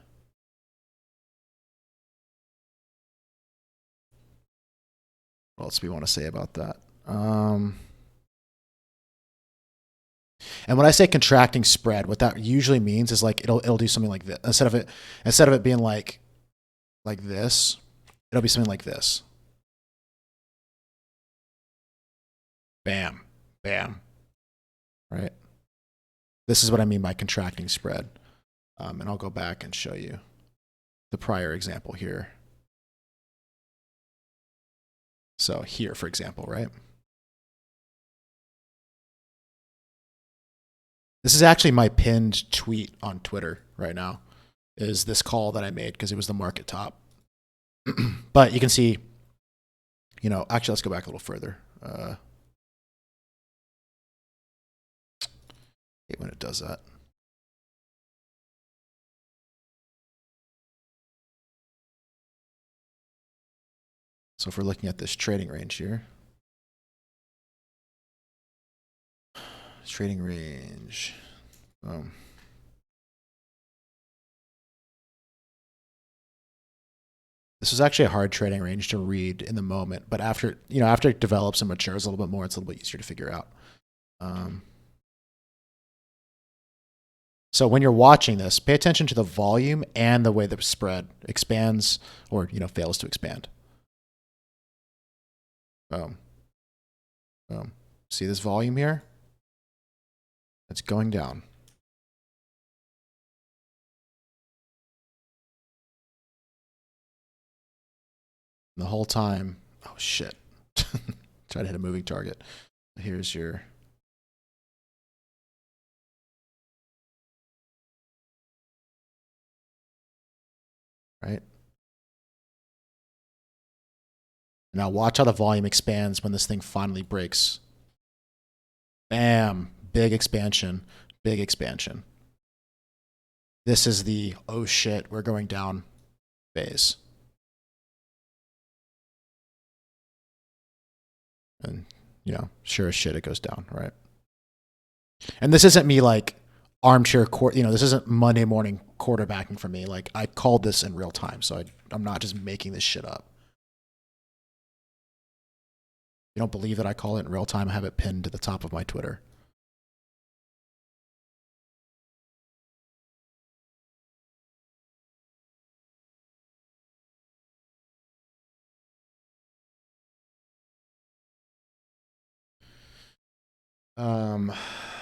What else do we want to say about that? And when I say contracting spread, what that usually means is like it'll do something like this. Instead of it being like this, it'll be something like this. Bam, bam. Right? This is what I mean by contracting spread. And I'll go back and show you the prior example here. So here, for example, right? This is actually my pinned tweet on Twitter right now, is this call that I made because it was the market top. But you can see, you know, actually, let's go back a little further. Hate when it does that. So if we're looking at this trading range here, trading range. This was actually a hard trading range to read in the moment, but after it develops and matures a little bit more, it's a little bit easier to figure out. So when you're watching this, pay attention to the volume and the way the spread expands or fails to expand. See this volume here? It's going down. The whole time, oh shit. Try to hit a moving target. Here's your right. Now watch how the volume expands when this thing finally breaks. Bam, big expansion, big expansion. This is the, oh shit, we're going down phase. And, sure as shit, it goes down, right? And this isn't me like armchair court, this isn't Monday morning quarterbacking for me. Like I called this in real time, so I'm not just making this shit up. You don't believe that I call it in real time? I have it pinned to the top of my Twitter.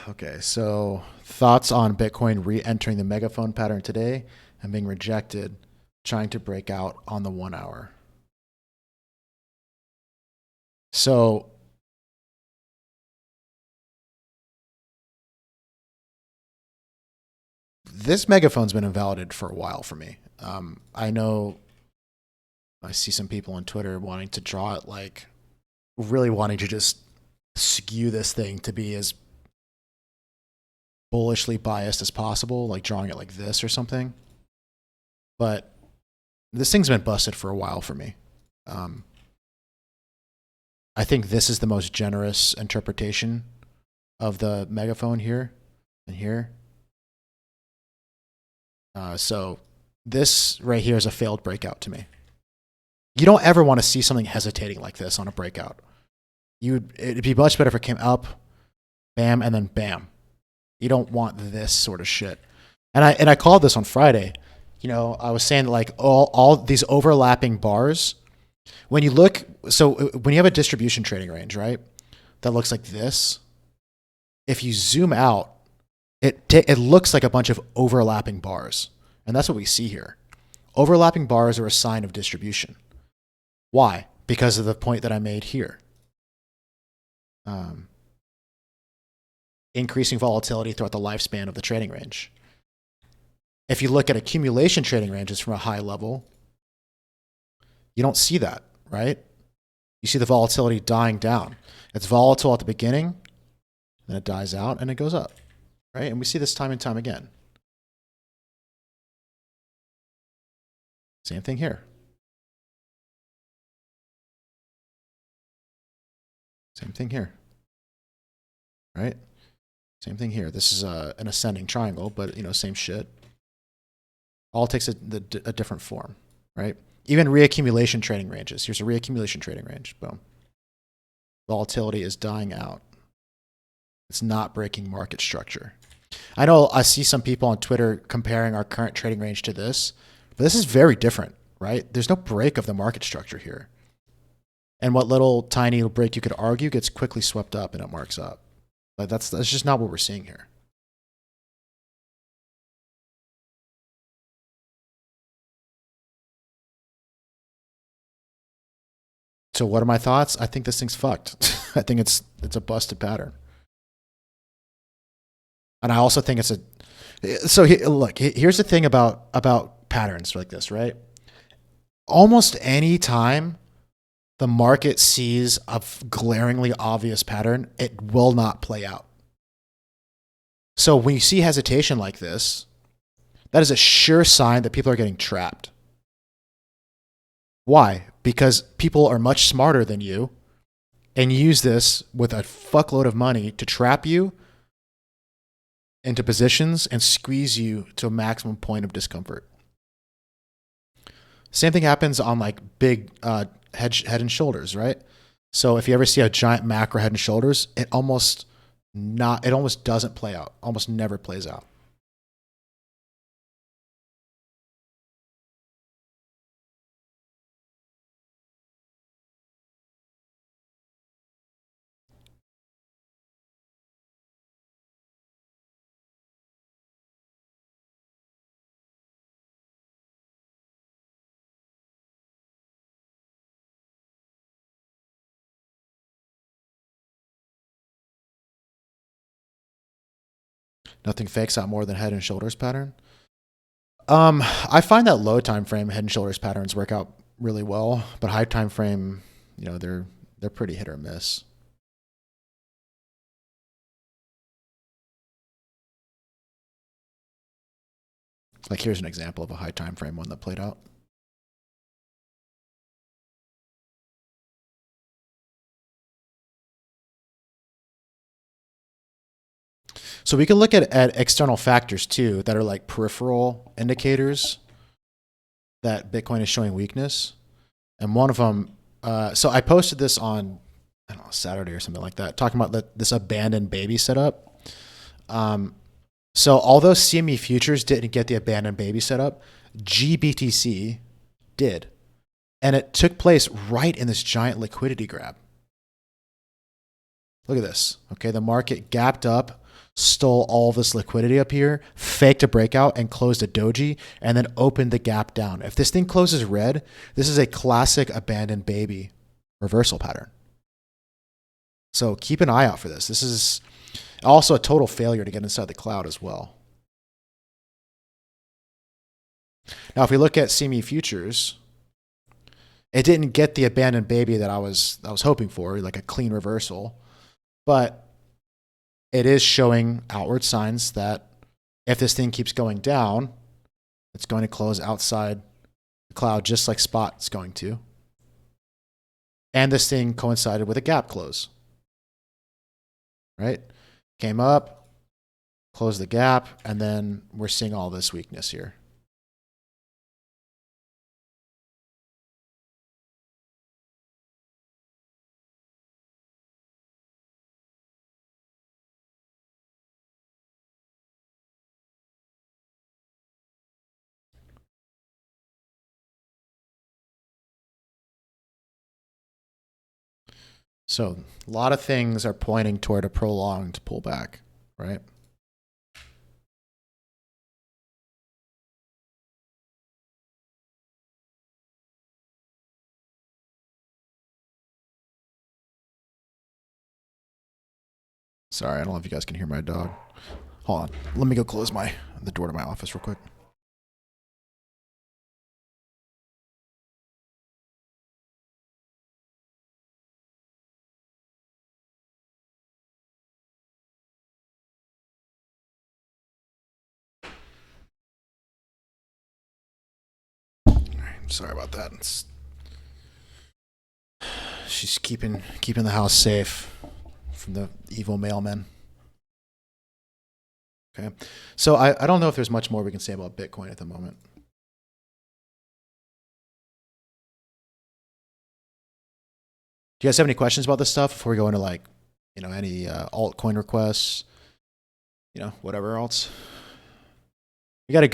Okay, so thoughts on Bitcoin re-entering the megaphone pattern today and being rejected, trying to break out on the 1 hour. So this megaphone's been invalidated for a while for me. I know I see some people on Twitter wanting to draw it like really wanting to just skew this thing to be as bullishly biased as possible, like drawing it like this or something. But this thing's been busted for a while for me. I think this is the most generous interpretation of the megaphone here and here. So this right here is a failed breakout to me. You don't ever want to see something hesitating like this on a breakout. It'd be much better if it came up, bam, and then bam. You don't want this sort of shit. And I called this on Friday. I was saying that like all these overlapping bars, when you look, so when you have a distribution trading range, right, that looks like this, if you zoom out, it looks like a bunch of overlapping bars. And that's what we see here. Overlapping bars are a sign of distribution. Why? Because of the point that I made here. Increasing volatility throughout the lifespan of the trading range. If you look at accumulation trading ranges from a high level, you don't see that, right? You see the volatility dying down. It's volatile at the beginning, then it dies out, and it goes up, right? And we see this time and time again. Same thing here. Same thing here, right? Same thing here. This is an ascending triangle, but same shit. All takes a different form, right? Even reaccumulation trading ranges. Here's a reaccumulation trading range. Boom. Volatility is dying out. It's not breaking market structure. I know I see some people on Twitter comparing our current trading range to this, but this is very different, right? There's no break of the market structure here. And what little tiny break you could argue gets quickly swept up and it marks up. But that's just not what we're seeing here. So what are my thoughts? I think this thing's fucked. I think it's a busted pattern. And I also think it's a. So look, here's the thing about patterns like this, right? Almost any time the market sees a glaringly obvious pattern, it will not play out. So when you see hesitation like this, that is a sure sign that people are getting trapped. Why? Because people are much smarter than you and use this with a fuckload of money to trap you into positions and squeeze you to a maximum point of discomfort. Same thing happens on like big head and shoulders, right? So if you ever see a giant macro head and shoulders, it almost doesn't play out. Almost never plays out. Nothing fakes out more than head and shoulders pattern. I find that low time frame head and shoulders patterns work out really well, but high time frame, they're pretty hit or miss. Like here's an example of a high time frame one that played out. So we can look at external factors too that are like peripheral indicators that Bitcoin is showing weakness. And one of them, so I posted this on, I don't know, Saturday or something like that, talking about this abandoned baby setup. So although CME futures didn't get the abandoned baby setup, GBTC did. And it took place right in this giant liquidity grab. Look at this. Okay, the market gapped up, stole all this liquidity up here, faked a breakout and closed a doji, and then opened the gap down. If this thing closes red, this is a classic abandoned baby reversal pattern. So keep an eye out for this. This is also a total failure to get inside the cloud as well. Now, if we look at CME futures, it didn't get the abandoned baby that I was hoping for, like a clean reversal, but it is showing outward signs that if this thing keeps going down, it's going to close outside the cloud just like spot's going to. And this thing coincided with a gap close. Right? Came up, closed the gap, and then we're seeing all this weakness here. So a lot of things are pointing toward a prolonged pullback, right? Sorry, I don't know if you guys can hear my dog. Hold on. Let me go close the door to my office real quick. Sorry about that. She's keeping the house safe from the evil mailmen. Okay. So I don't know if there's much more we can say about Bitcoin at the moment. Do you guys have any questions about this stuff before we go into like, any altcoin requests, whatever else? We got a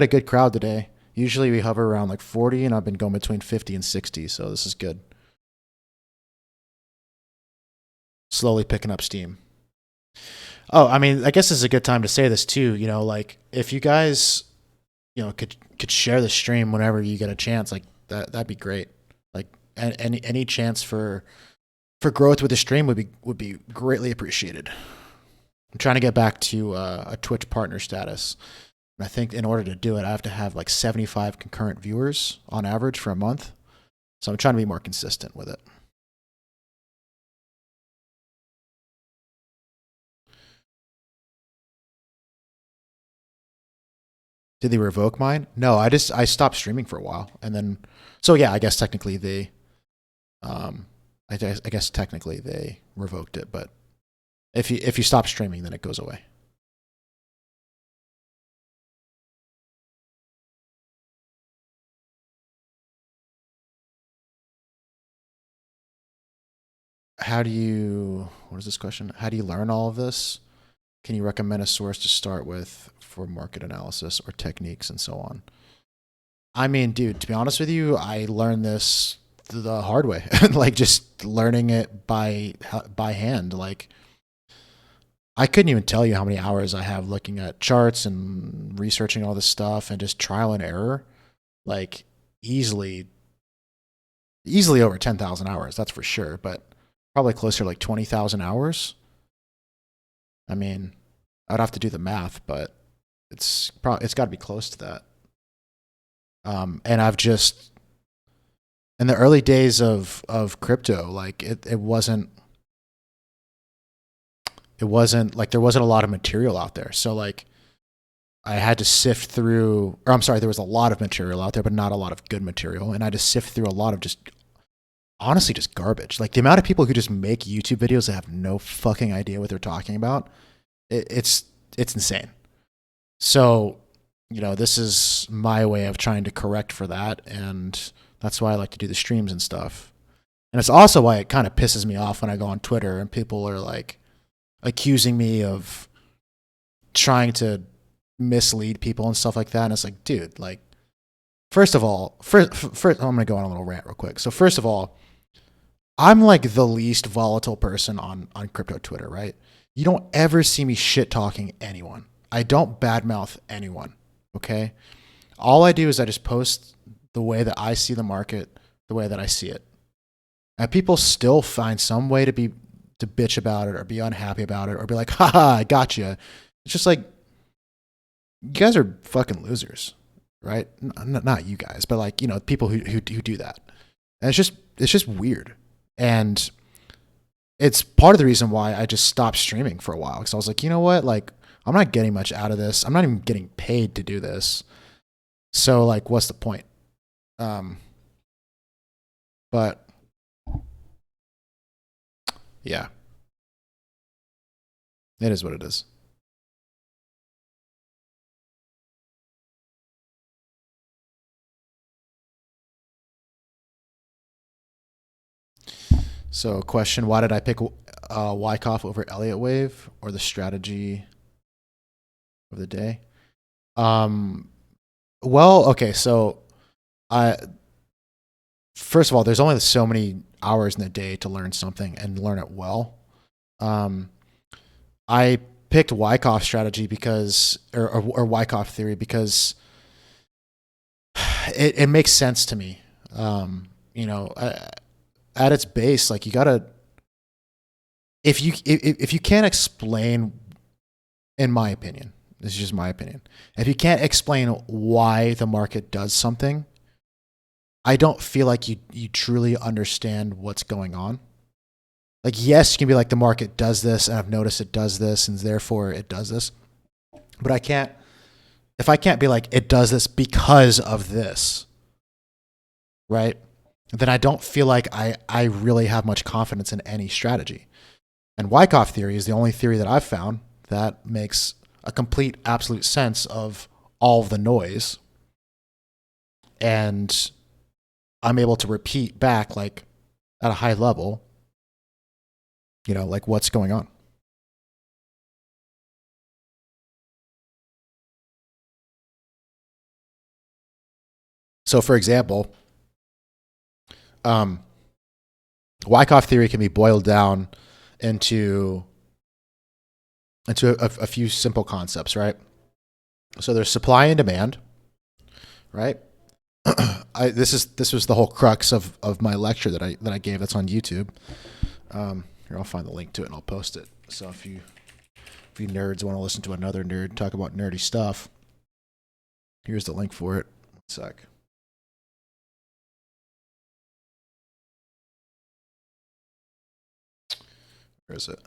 good crowd today. Usually we hover around like 40, and I've been going between 50 and 60, so this is good. Slowly picking up steam. Oh, I mean, I guess this is a good time to say this too. Like if you guys, could share the stream whenever you get a chance, like that'd be great. Like any chance for growth with the stream would be greatly appreciated. I'm trying to get back to a Twitch partner status. And I think in order to do it, I have to have like 75 concurrent viewers on average for a month. So I'm trying to be more consistent with it. Did they revoke mine? No, I stopped streaming for a while, and then so yeah, I guess technically they, I guess technically they revoked it, but if you stop streaming, then it goes away. What is this question? How do you learn all of this? Can you recommend a source to start with for market analysis or techniques and so on? I mean, dude, to be honest with you, I learned this the hard way, like just learning it by hand. Like I couldn't even tell you how many hours I have looking at charts and researching all this stuff and just trial and error. Like easily over 10,000 hours, that's for sure, but probably closer to like 20,000 hours. I mean, I'd have to do the math, but it's got to be close to that. And I've just in the early days of crypto, like it wasn't like there wasn't a lot of material out there. So like I had to sift through, or I'm sorry, there was a lot of material out there, but not a lot of good material. And I had to sift through a lot of just honestly just garbage. Like the amount of people who just make YouTube videos that have no fucking idea what they're talking about, it's insane. So, this is my way of trying to correct for that, and that's why I like to do the streams and stuff. And it's also why it kind of pisses me off when I go on Twitter and people are like accusing me of trying to mislead people and stuff like that. And it's like, dude, like, first of all, first I'm going to go on a little rant real quick. So first of all, I'm like the least volatile person on crypto Twitter, right? You don't ever see me shit talking anyone. I don't badmouth anyone, okay? All I do is I just post the way that I see the market, the way that I see it. And people still find some way to bitch about it or be unhappy about it or be like, haha, I got you. It's just like, you guys are fucking losers, right? Not you guys, but like, people who do that. And it's just weird. And it's part of the reason why I just stopped streaming for a while. Because I was like, you know what? Like, I'm not getting much out of this. I'm not even getting paid to do this. So like, what's the point? But yeah, it is what it is. So question, why did I pick Wyckoff over Elliott Wave or the strategy of the day? Well, okay, so first of all, there's only so many hours in the day to learn something and learn it well. I picked Wyckoff strategy because, or Wyckoff theory because it makes sense to me. At its base, like you gotta, if you can't explain, in my opinion, this is just my opinion, if you can't explain why the market does something, I don't feel like you truly understand what's going on. Like, yes, you can be like, the market does this, and I've noticed it does this, and therefore it does this. But if I can't be like, it does this because of this, right? then I don't feel like I really have much confidence in any strategy. And Wyckoff theory is the only theory that I've found that makes a complete, absolute sense of all of the noise. And I'm able to repeat back, like, at a high level, like what's going on. So, for example, Wyckoff theory can be boiled down into a few simple concepts, right? So there's supply and demand, right? This was the whole crux of my lecture that I gave. That's on YouTube. Here, I'll find the link to it and I'll post it. So if you nerds want to listen to another nerd talk about nerdy stuff, here's the link for it. 1 sec. Where is it?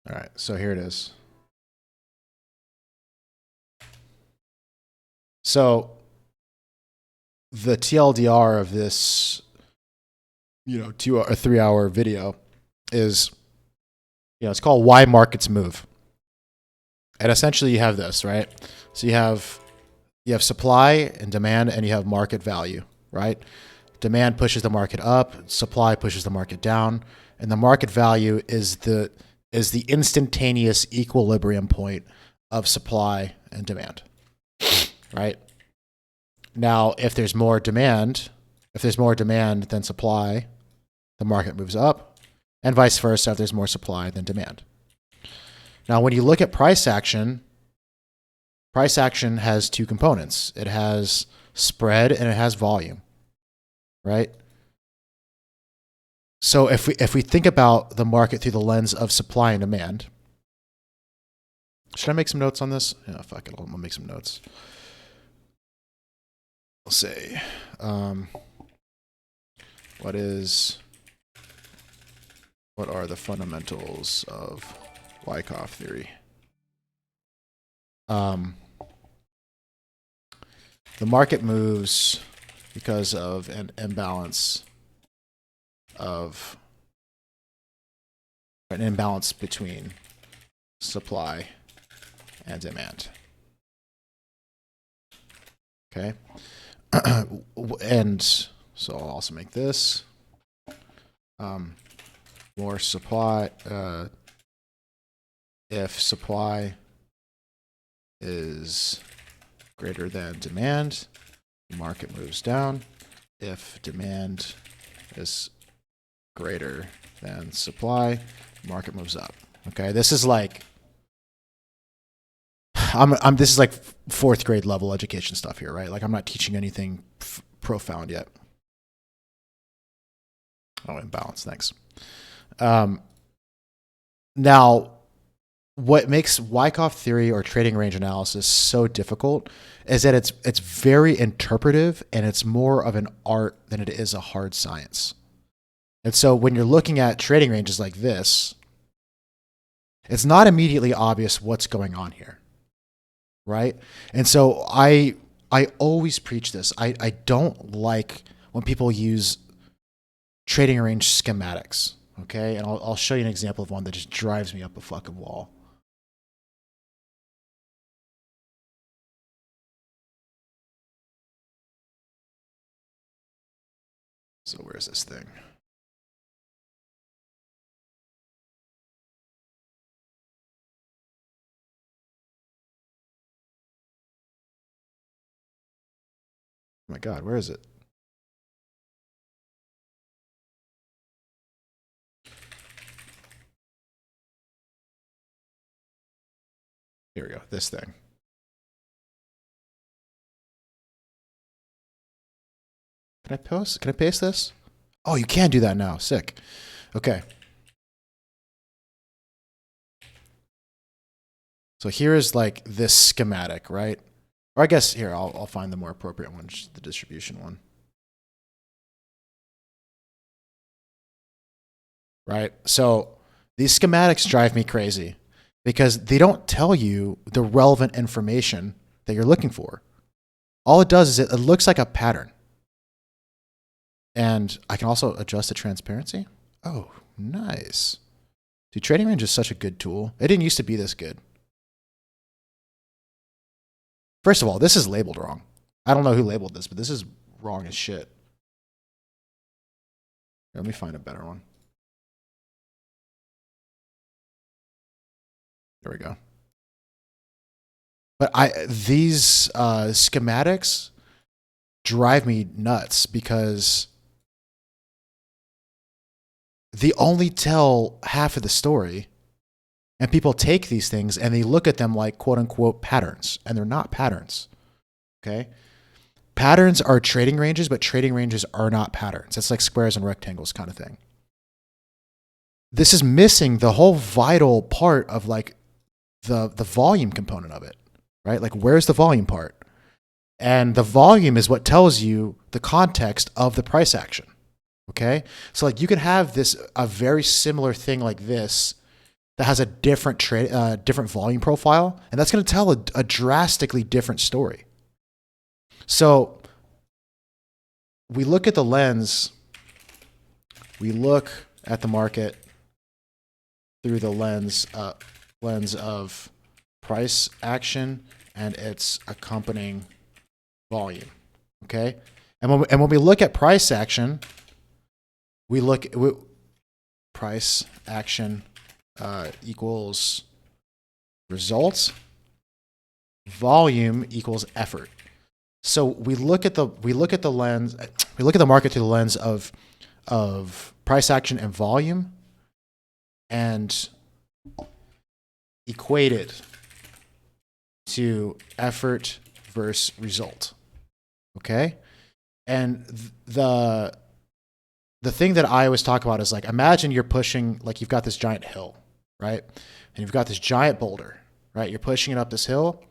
All right, so here it is. So the TLDR of this, 2 or 3 hour video is, it's called Why Markets Move. And essentially you have this, right? So you have supply and demand, and you have market value, right? Demand pushes the market up, supply pushes the market down, and the market value is the instantaneous equilibrium point of supply and demand, right? Now, if there's more demand than supply, the market moves up, and vice versa if there's more supply than demand. Now, when you look at price action has two components. It has spread and it has volume, right? So if we think about the market through the lens of supply and demand, should I make some notes on this? Yeah, fuck it. I'll make some notes. I'll say, what are the fundamentals of Wyckoff theory? The market moves because of an imbalance between supply and demand. Okay. And so I'll also make this more supply. If supply is greater than demand, the market moves down. If demand is greater than supply, the market moves up. Okay, this is like this is like 4th grade level education stuff here, right? Like I'm not teaching anything profound yet. Oh, imbalance. Thanks. Now, what makes Wyckoff theory or trading range analysis so difficult is that it's very interpretive and it's more of an art than it is a hard science. And so when you're looking at trading ranges like this, it's not immediately obvious what's going on here, right? And so I always preach this. I don't like when people use trading range schematics, okay? And I'll show you an example of one that just drives me up a fucking wall. So where's this thing? Oh my God, where is it? Here we go, this thing. Can I paste this? Oh, you can do that now. Sick. Okay. So here is like this schematic, right? Or I guess here, I'll find the more appropriate one, the distribution one. Right? So these schematics drive me crazy because they don't tell you the relevant information that you're looking for. All it does is it looks like a pattern. And I can also adjust the transparency. Oh, nice. Dude, Trading Range is such a good tool. It didn't used to be this good. First of all, this is labeled wrong. I don't know who labeled this, but this is wrong as shit. Let me find a better one. There we go. But these schematics drive me nuts because they only tell half of the story, and people take these things and they look at them like quote unquote patterns, and they're not patterns. Okay? Patterns are trading ranges, but trading ranges are not patterns. It's like squares and rectangles kind of thing. This is missing the whole vital part of like the volume component of it, right? Like where's the volume part? And the volume is what tells you the context of the price action. Okay? So like you can have a very similar thing like this that has a different different volume profile, and that's going to tell a drastically different story. So we look at the lens, we look at the market through the lens of price action and its accompanying volume. Okay? And when we look at price action, price action equals results, volume equals effort. So we look at the market through the lens of price action and volume, and equate it to effort versus result. Okay? And the thing that I always talk about is like, imagine you're pushing, like you've got this giant hill, right? And you've got this giant boulder, right? You're pushing it up this hill.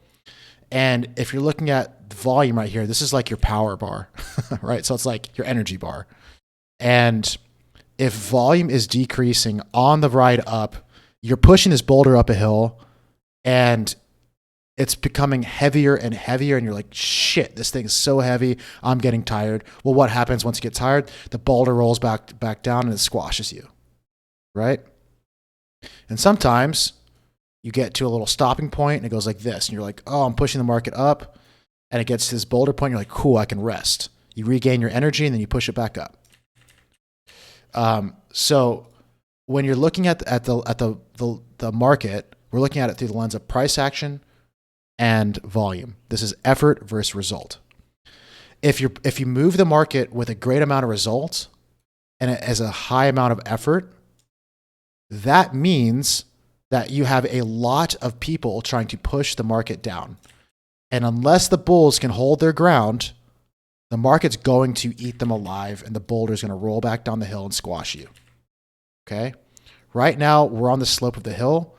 And if you're looking at the volume right here, this is like your power bar, right? So it's like your energy bar. And if volume is decreasing on the ride up, you're pushing this boulder up a hill and it's becoming heavier and heavier. And you're like, shit, this thing is so heavy. I'm getting tired. Well, what happens once you get tired? The boulder rolls back down and it squashes you, right? And sometimes you get to a little stopping point and it goes like this. And you're like, oh, I'm pushing the market up. And it gets to this boulder point. You're like, cool, I can rest. You regain your energy and then you push it back up. So when you're looking at the market, we're looking at it through the lens of price action and volume. This is effort versus result. If you move the market with a great amount of results and it has a high amount of effort, that means that you have a lot of people trying to push the market down. And unless the bulls can hold their ground, the market's going to eat them alive and the boulder's going to roll back down the hill and squash you. Okay? Right now, we're on the slope of the hill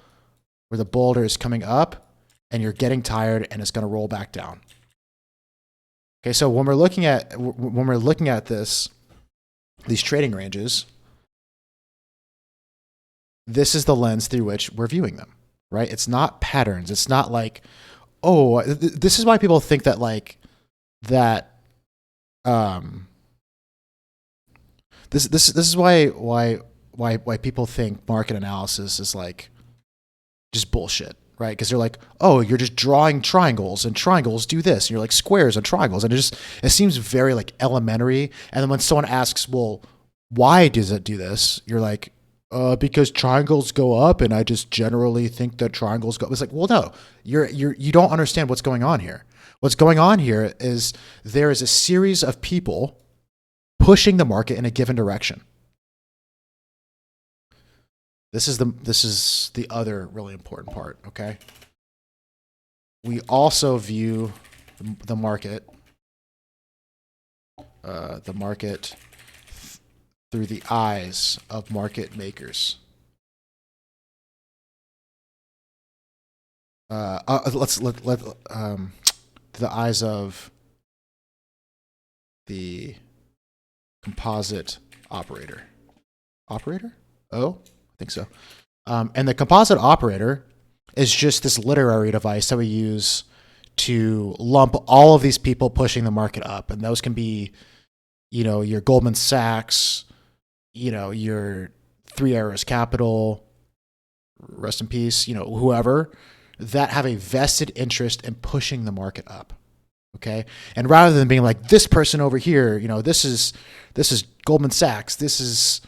where the boulder is coming up and you're getting tired and it's going to roll back down. Okay, so when we're looking at these trading ranges, this is the lens through which we're viewing them, right? It's not patterns. It's not like, oh, this is why people think that this is why people think market analysis is like just bullshit, right? Because they're like, oh, you're just drawing triangles and triangles do this, and you're like squares and triangles, and it seems very like elementary. And then when someone asks, well, why does it do this? You're like, because triangles go up, and I just generally think that triangles go up. It's like, well, no, you don't understand what's going on here. What's going on here is there is a series of people pushing the market in a given direction. This is the other really important part, okay? We also view the market through the eyes of market makers. The eyes of the composite operator. Operator? Oh, I think so. And the composite operator is just this literary device that we use to lump all of these people pushing the market up. And those can be, your Goldman Sachs, your Three Arrows Capital, rest in peace, whoever, that have a vested interest in pushing the market up. Okay. And rather than being like this person over here, this is Goldman Sachs, this is,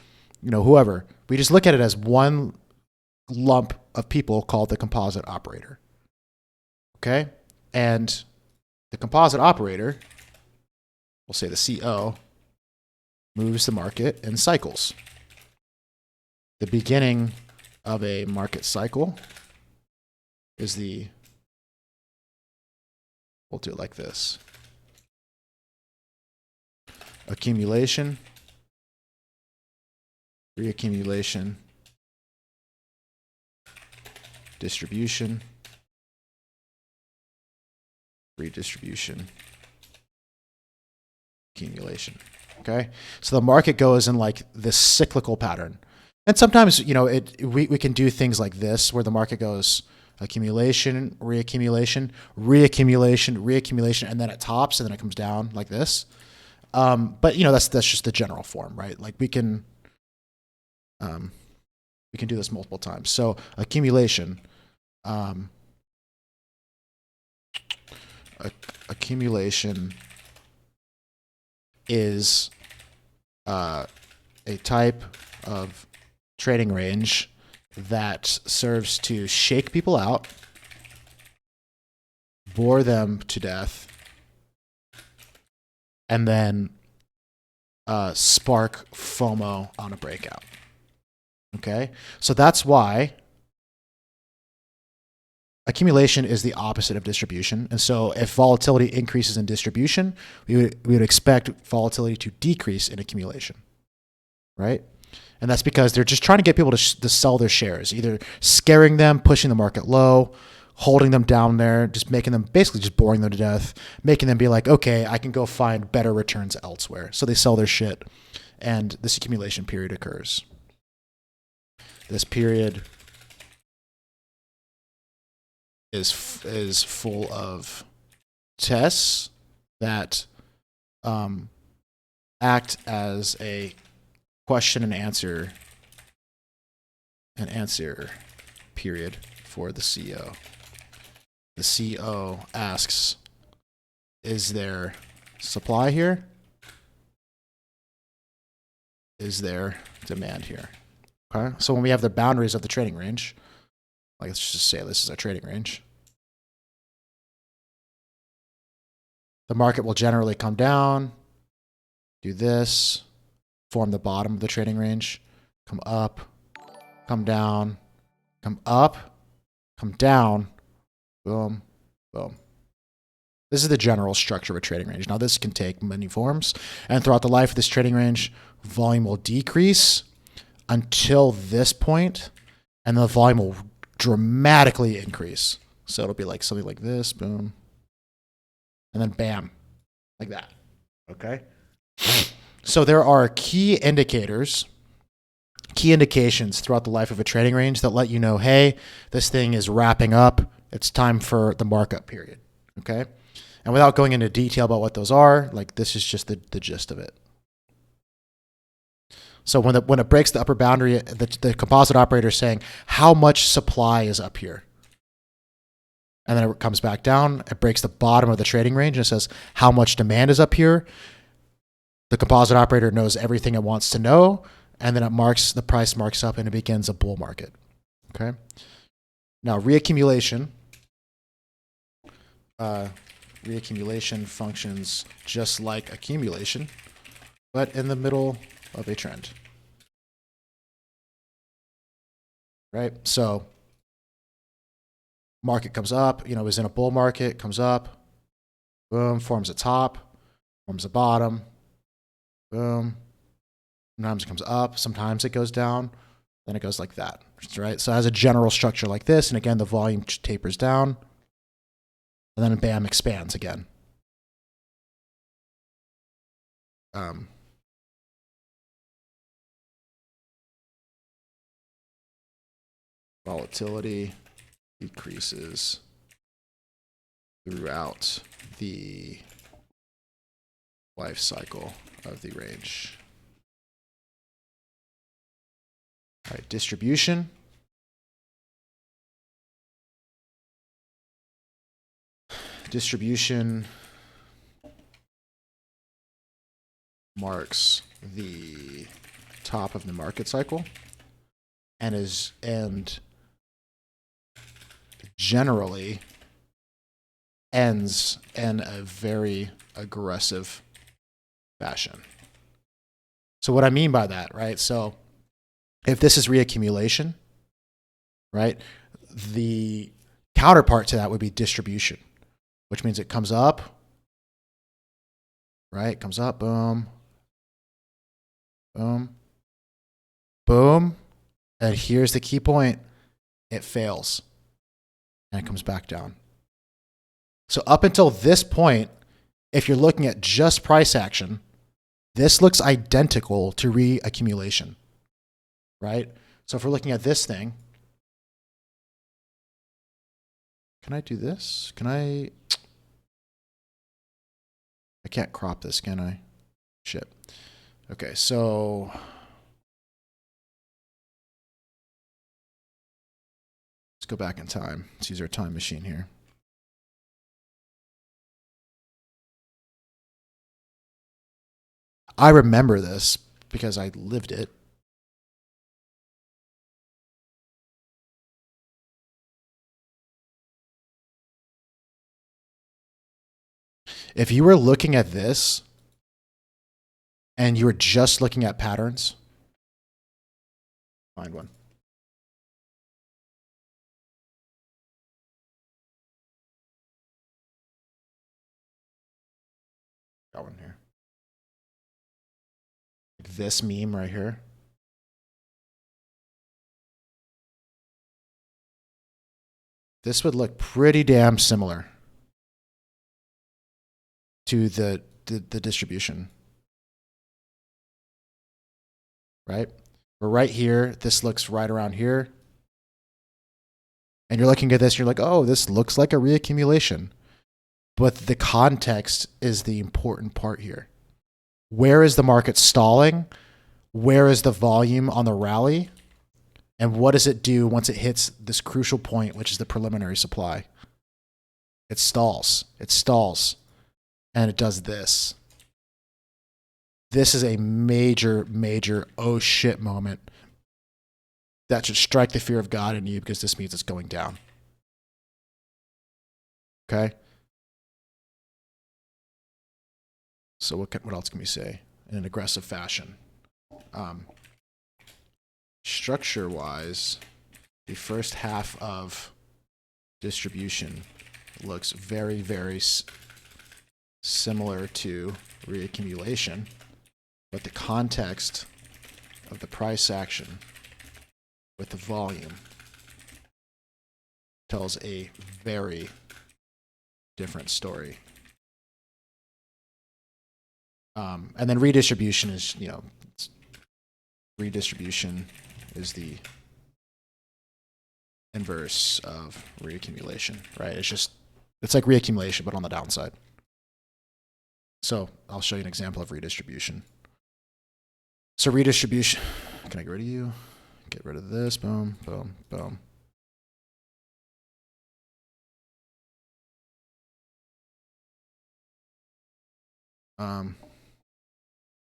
whoever, we just look at it as one lump of people called the composite operator. Okay. And the composite operator, we'll say the CO, moves the market in cycles. The beginning of a market cycle is we'll do it like this: accumulation, reaccumulation, distribution, redistribution, accumulation. Okay, so the market goes in like this cyclical pattern, and sometimes we can do things like this where the market goes accumulation, reaccumulation, reaccumulation, reaccumulation, and then it tops and then it comes down like this. But that's just the general form, right? Like we can do this multiple times. So accumulation, accumulation is a type of trading range that serves to shake people out, bore them to death, and then spark FOMO on a breakout. Okay, so that's why accumulation is the opposite of distribution. And so if volatility increases in distribution, we would expect volatility to decrease in accumulation, right? And that's because they're just trying to get people to sell their shares, either scaring them, pushing the market low, holding them down there, just making them, basically just boring them to death, making them be like, okay, I can go find better returns elsewhere. So they sell their shit, and this accumulation period occurs. This period is full of tests that act as a question and answer period for the CO. The CO asks, is there supply here? Is there demand here? Okay, so when we have the boundaries of the trading range, like let's just say this is our trading range, the market will generally come down, do this, form the bottom of the trading range, come up, come down, come up, come down, boom, boom. This is the general structure of a trading range. Now this can take many forms, and throughout the life of this trading range, volume will decrease until this point, and the volume will dramatically increase. So it'll be like something like this, boom, and then bam, like that. Okay? So there are key indications throughout the life of a trading range that let you know, hey, this thing is wrapping up. It's time for the markup period. Okay? And without going into detail about what those are, like this is just the gist of it. So when it breaks the upper boundary, the composite operator is saying how much supply is up here. And then it comes back down. It breaks the bottom of the trading range and it says how much demand is up here. The composite operator knows everything it wants to know. And then the price marks up and it begins a bull market. Okay. Now reaccumulation. Reaccumulation functions just like accumulation, but in the middle of a trend. Right? So market comes up, is in a bull market, comes up, boom, forms a top, forms a bottom, boom. Sometimes it comes up, sometimes it goes down, then it goes like that, right? So it has a general structure like this, and again, the volume tapers down, and then bam, expands again. Volatility decreases throughout the life cycle of the range. All right, distribution. Distribution marks the top of the market cycle and generally ends in a very aggressive fashion. So what I mean by that, right? So if this is reaccumulation, right, the counterpart to that would be distribution, which means it comes up, right? Comes up, boom, boom, boom. And here's the key point. It fails and it comes back down. So up until this point, if you're looking at just price action, this looks identical to reaccumulation, right? So if we're looking at this thing, can I do this? I can't crop this, can I? Shit. Okay, so let's go back in time. Let's use our time machine here. I remember this because I lived it. If you were looking at this and you were just looking at patterns, find one. Got one here. This meme right here. This would look pretty damn similar to the distribution, right? We're right here. This looks right around here. And you're looking at this, you're like, oh, this looks like a reaccumulation. But the context is the important part here. Where is the market stalling? Where is the volume on the rally? And what does it do once it hits this crucial point, which is the preliminary supply? It stalls. It stalls. And it does this. This is a major, major oh shit moment that should strike the fear of God in you because this means it's going down. Okay? So what else can we say in an aggressive fashion? Structure-wise, the first half of distribution looks very, very similar to reaccumulation, but the context of the price action with the volume tells a very different story. And then redistribution is, redistribution is the inverse of reaccumulation, right? It's like reaccumulation, but on the downside. So I'll show you an example of redistribution. So redistribution, can I get rid of you? Get rid of this, boom, boom, boom.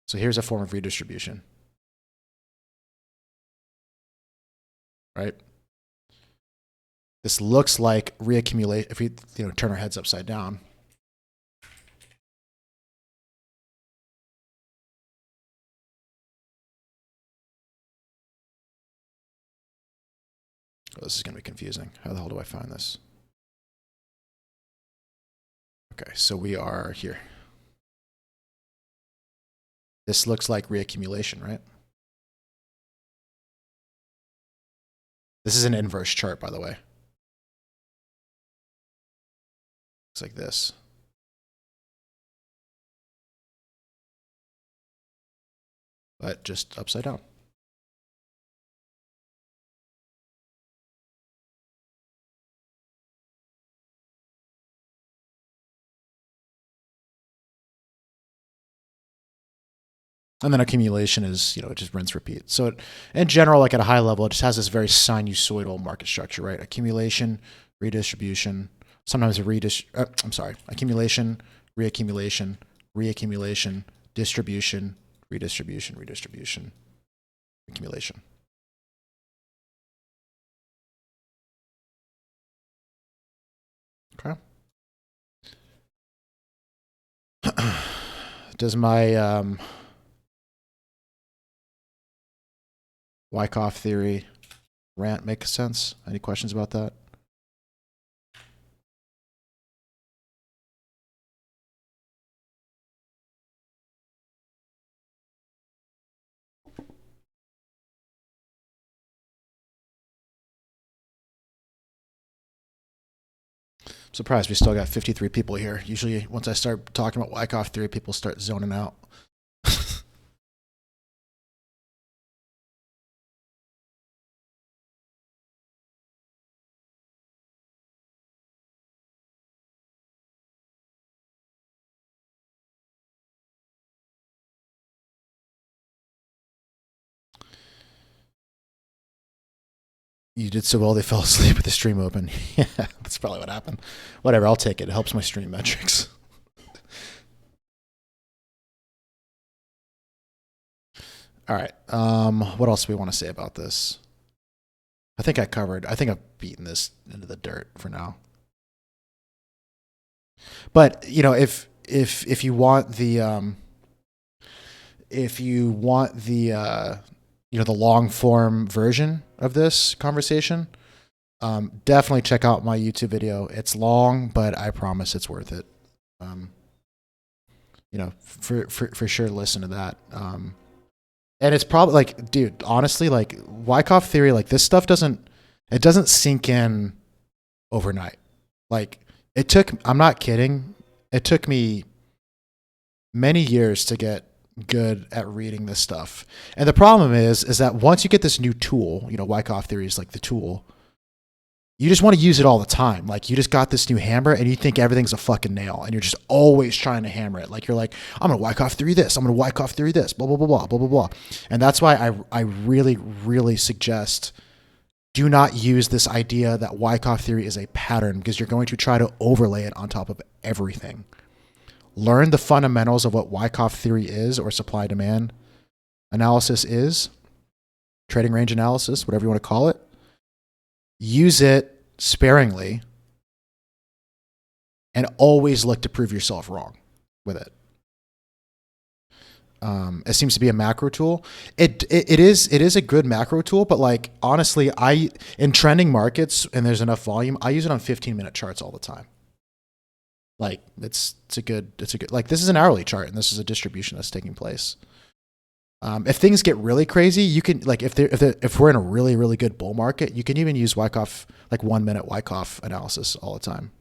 So here's a form of redistribution, right? This looks like reaccumulate. If we turn our heads upside down, oh, this is going to be confusing. How the hell do I find this? Okay, so we are here. This looks like reaccumulation, right? This is an inverse chart, by the way. Looks like this. But just upside down. And then accumulation is, just rinse repeat. So in general, like at a high level, it just has this very sinusoidal market structure, right? Accumulation, redistribution, sometimes accumulation, reaccumulation, reaccumulation, distribution, redistribution, redistribution, accumulation. Okay. Does my Wyckoff theory rant make sense? Any questions about that? I'm surprised we still got 53 people here. Usually, once I start talking about Wyckoff theory, people start zoning out. You did so well, they fell asleep with the stream open. Yeah, that's probably what happened. Whatever, I'll take it. It helps my stream metrics. All right. What else do we want to say about this? I think I've beaten this into the dirt for now. But if you want the the long form version of this conversation, definitely check out my YouTube video. It's long, but I promise it's worth it. For sure, listen to that. And it's probably like, dude, honestly, like Wyckoff theory, like this stuff doesn't sink in overnight. Like I'm not kidding. It took me many years to get good at reading this stuff. And the problem is that once you get this new tool, Wyckoff theory is like the tool, you just want to use it all the time. Like you just got this new hammer and you think everything's a fucking nail and you're just always trying to hammer it. Like you're like, I'm going to Wyckoff theory this. I'm going to Wyckoff theory this, blah, blah, blah, blah, blah, blah, blah. And that's why I really, really suggest do not use this idea that Wyckoff theory is a pattern because you're going to try to overlay it on top of everything. Learn the fundamentals of what Wyckoff theory is, or supply demand analysis is, trading range analysis, whatever you want to call it. Use it sparingly and always look to prove yourself wrong with it. It seems to be a macro tool. It is a good macro tool, but like honestly, in trending markets and there's enough volume, I use it on 15-minute charts all the time. Like it's a good like this is an hourly chart and this is a distribution that's taking place. If things get really crazy, you can like if we're in a really, really good bull market, you can even use Wyckoff, like 1 minute Wyckoff analysis all the time.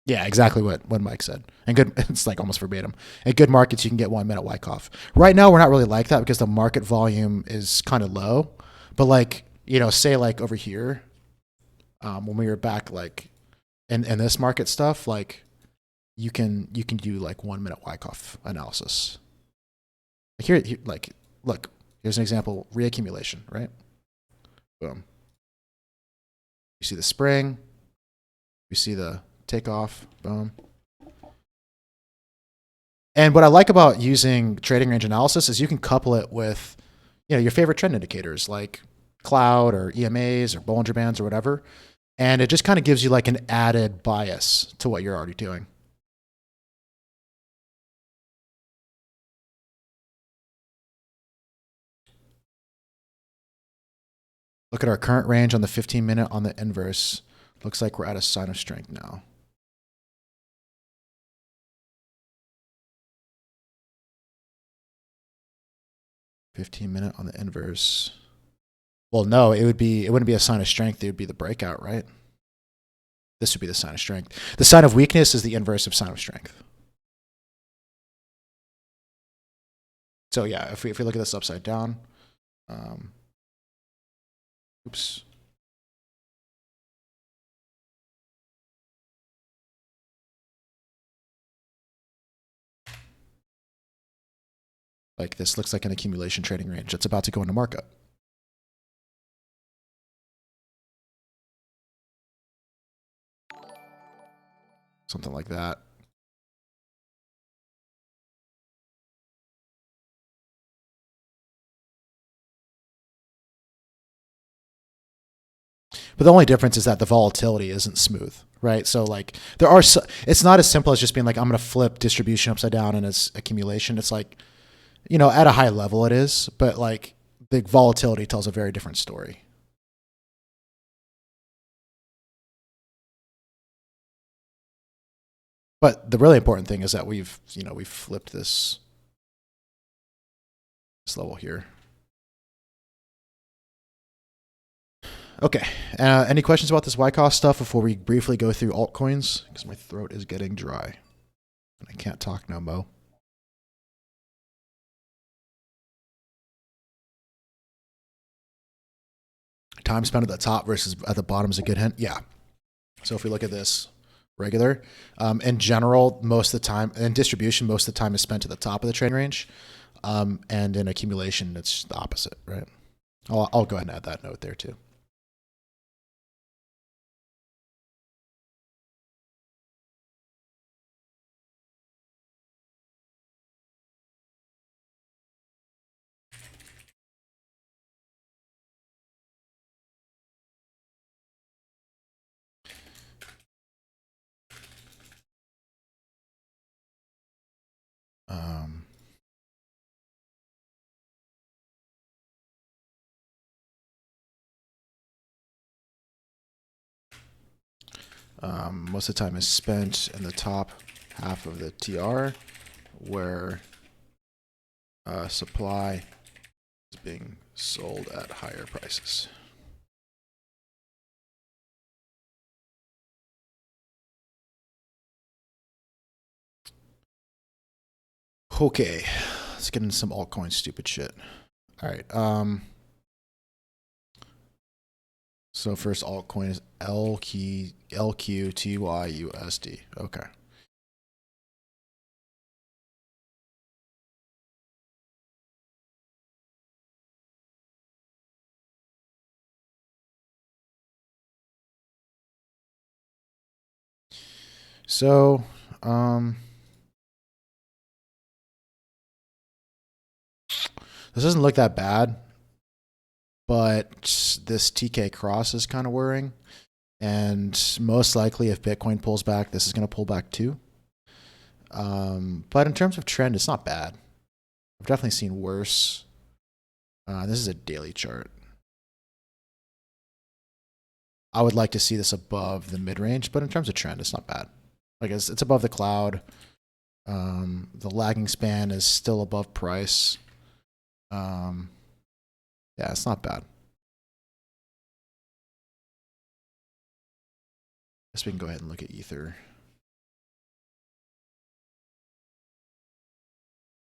Yeah, exactly what Mike said. And good, it's like almost verbatim. In good markets, you can get 1 minute Wyckoff. Right now, we're not really like that because the market volume is kind of low. But like say like over here, when we were back like in this market stuff, like you can do like 1 minute Wyckoff analysis. Like here, like look, here's an example: reaccumulation, right? Boom. You see the spring. You see the takeoff. Boom. And what I like about using trading range analysis is you can couple it with, your favorite trend indicators like cloud or EMAs or Bollinger Bands or whatever. And it just kind of gives you like an added bias to what you're already doing. Look at our current range on the 15-minute on the inverse. Looks like we're at a sign of strength now. $15-minute on the inverse. Well, no, it wouldn't be a sign of strength. It would be the breakout, right? This would be the sign of strength. The sign of weakness is the inverse of sign of strength. So yeah, if we look at this upside down, oops. Like this looks like an accumulation trading range that's about to go into markup. Something like that. But the only difference is that the volatility isn't smooth, right? So like there are, it's not as simple as just being like, I'm going to flip distribution upside down and it's accumulation. It's like, you know, at a high level it is, but like the volatility tells a very different story. But the really important thing is that we've flipped this level here. Okay. Any questions about this Wyckoff stuff before we briefly go through altcoins? Because my throat is getting dry and I can't talk no mo. Time spent at the top versus at the bottom is a good hint. Yeah. So if we look at this regular, in general, most of the time, in distribution, most of the time is spent at the top of the trend range. And in accumulation, it's the opposite, right? I'll go ahead and add that note there too. Most of the time is spent in the top half of the TR, where supply is being sold at higher prices. Okay, let's get into some altcoin stupid shit. All right. So first altcoin is LQTYUSD. Okay. So, this doesn't look that bad, but this TK cross is kind of worrying. And most likely, if Bitcoin pulls back, this is going to pull back too. But in terms of trend, it's not bad. I've definitely seen worse. This is a daily chart. I would like to see this above the mid-range, but in terms of trend, it's not bad. Like it's above the cloud. The lagging span is still above price. Yeah, it's not bad. I guess we can go ahead and look at Ether.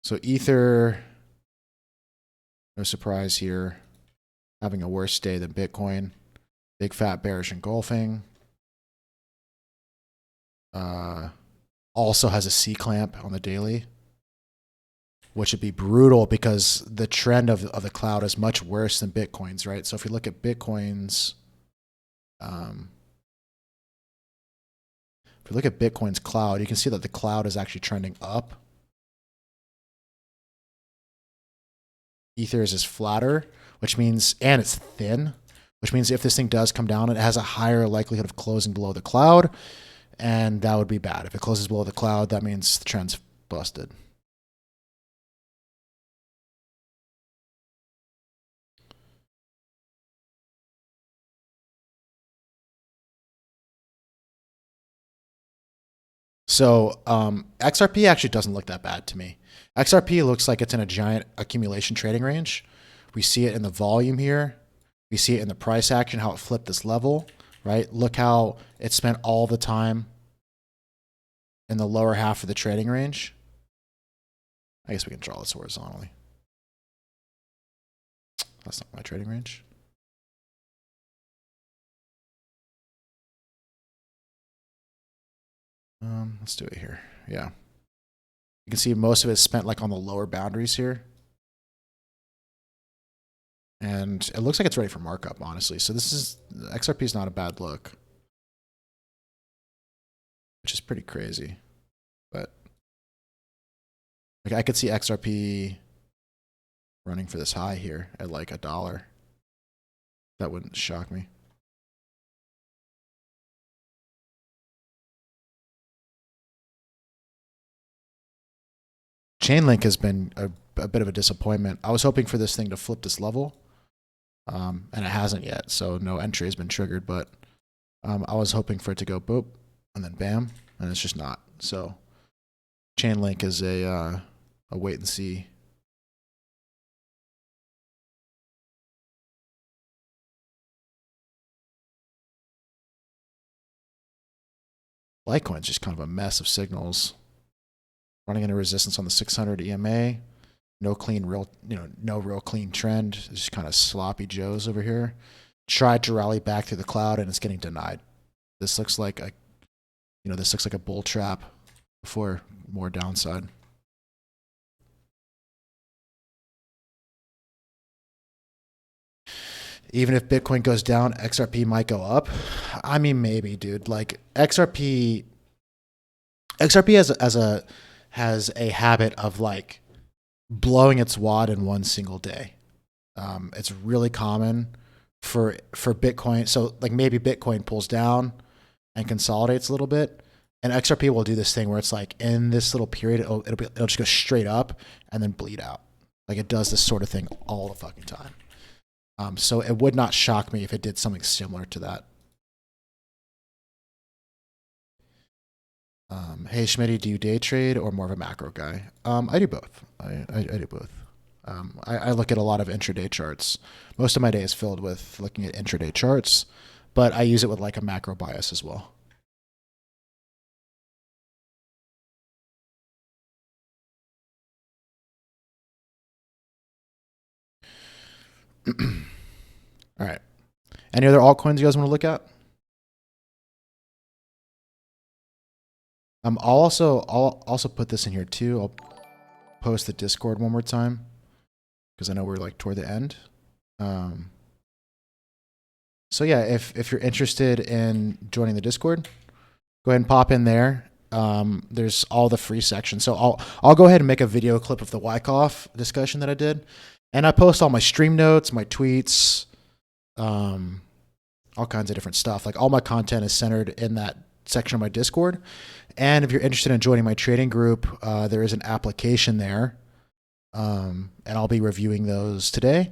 So Ether, no surprise here, having a worse day than Bitcoin. Big fat bearish engulfing. Also has a C clamp on the daily, which would be brutal because the trend of the cloud is much worse than Bitcoin's, right? So if you look at Bitcoin's, if you look at Bitcoin's cloud, you can see that the cloud is actually trending up. Ether's is flatter, which means, and it's thin, which means if this thing does come down, it has a higher likelihood of closing below the cloud, and that would be bad. If it closes below the cloud, that means the trend's busted. So XRP actually doesn't look that bad to me. XRP looks like it's in a giant accumulation trading range. We see it in the volume here. We see it in the price action, how it flipped this level, right? Look how it spent all the time in the lower half of the trading range. I guess we can draw this horizontally. That's not my trading range. Let's do it here. Yeah. You can see most of it is spent like on the lower boundaries here. And it looks like it's ready for markup, honestly. So this is XRP is not a bad look, which is pretty crazy. But like I could see XRP running for this high here at like $1. That wouldn't shock me. Chainlink has been a bit of a disappointment. I was hoping for this thing to flip this level, and it hasn't yet. So no entry has been triggered, but I was hoping for it to go boop and then bam, and it's just not. So Chainlink is a wait and see. Litecoin's just kind of a mess of signals. Running into resistance on the 600 EMA. No real clean trend. It's just kind of sloppy joes over here. Tried to rally back through the cloud and it's getting denied. This looks like a bull trap before more downside. Even if Bitcoin goes down, XRP might go up. I mean, maybe, dude. Like XRP has a habit of like blowing its wad in one single day. It's really common for Bitcoin. So like maybe Bitcoin pulls down and consolidates a little bit, and XRP will do this thing where it's like in this little period it'll just go straight up and then bleed out. Like it does this sort of thing all the fucking time. So it would not shock me if it did something similar to that. Hey Schmitty, do you day trade or more of a macro guy? I do both. I do both. I look at a lot of intraday charts. Most of my day is filled with looking at intraday charts, but I use it with like a macro bias as well. All right. Any other altcoins you guys want to look at? I'll also put this in here too. I'll post the Discord one more time because I know we're like toward the end. So yeah, if you're interested in joining the Discord, go ahead and pop in there. There's all the free sections. So I'll go ahead and make a video clip of the Wyckoff discussion that I did, and I post all my stream notes, my tweets, all kinds of different stuff. Like all my content is centered in that section of my Discord. And if you're interested in joining my trading group, there is an application there, and I'll be reviewing those today.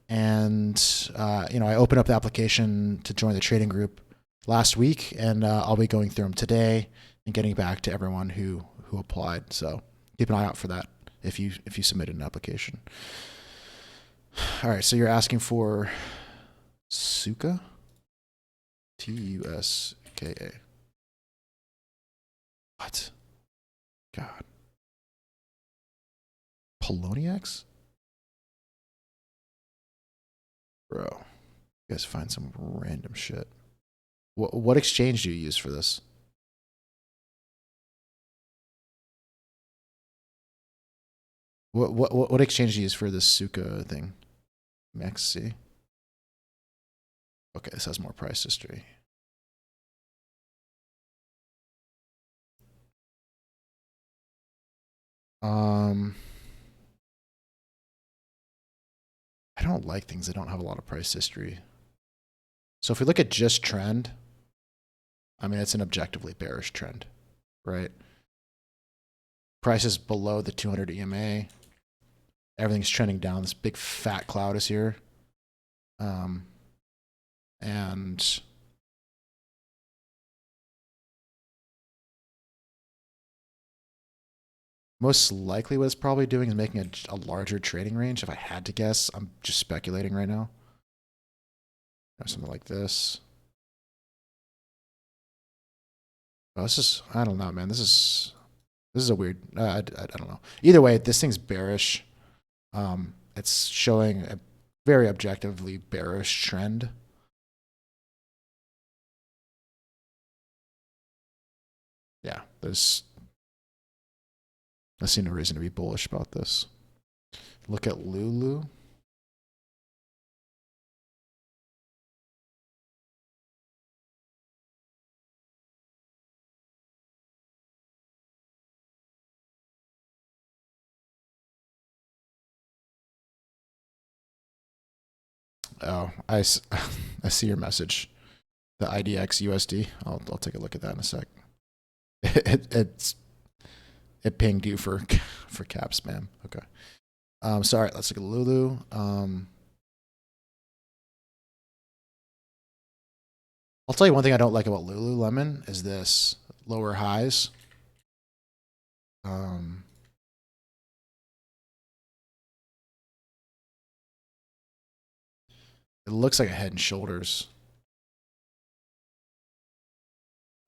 And I opened up the application to join the trading group last week, and I'll be going through them today and getting back to everyone who applied. So keep an eye out for that if you submitted an application. All right, so you're asking for Tuska? Tuska. What? God. Poloniex? Bro, you guys find some random shit. What exchange do you use for this? What exchange do you use for this Suka thing? Maxi. Okay, this has more price history. I don't like things that don't have a lot of price history. So if we look at just trend, I mean, it's an objectively bearish trend, right? Price is below the 200 EMA. Everything's trending down. This big fat cloud is here. And most likely what it's probably doing is making a larger trading range. If I had to guess, I'm just speculating right now. Or something like this. Oh, this is, I don't know, man. This is a weird, I don't know. Either way, this thing's bearish. It's showing a very objectively bearish trend. Yeah, I see no reason to be bullish about this. Look at Lulu. Oh, I see your message. The IDX USD. I'll take a look at that in a sec. It pinged you for cap spam. Okay. Sorry. Let's look at Lulu. I'll tell you one thing I don't like about Lululemon is this lower highs. It looks like a Head and Shoulders.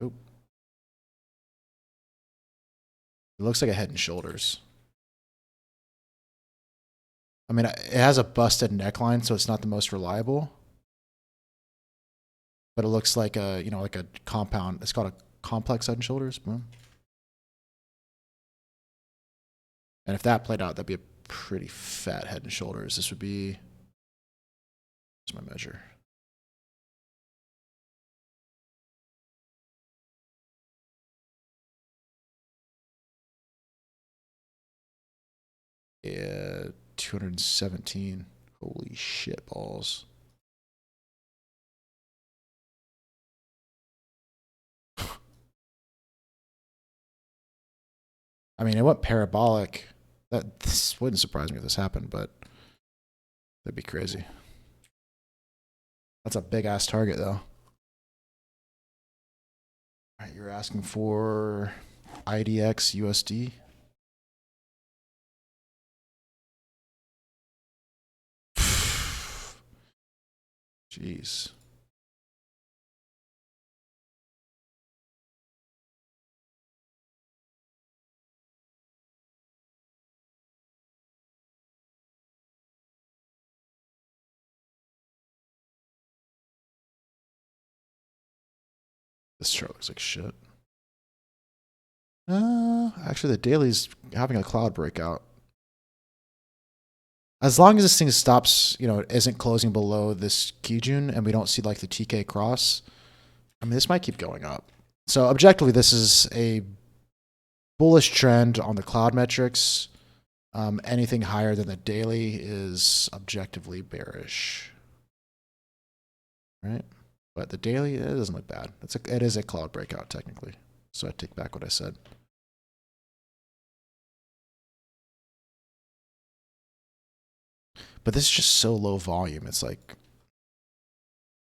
Oop. It looks like a Head and Shoulders. I mean, it has a busted neckline, so it's not the most reliable. But it looks like a, like a compound. It's called a complex Head and Shoulders. Boom. And if that played out, that'd be a pretty fat Head and Shoulders. This would be. Where's my measure? Yeah, 217. Holy shit balls. I mean, it went parabolic. This wouldn't surprise me if this happened, but that'd be crazy. That's a big ass target, though. All right, you're asking for IDX USD. Jeez. This chart looks like shit. Actually, the daily's having a cloud breakout. As long as this thing stops, isn't closing below this Kijun and we don't see like the TK cross, I mean, this might keep going up. So objectively, this is a bullish trend on the cloud metrics. Anything higher than the daily is objectively bearish. Right? But the daily, it doesn't look bad. It is a cloud breakout technically. So I take back what I said. But this is just so low volume. It's like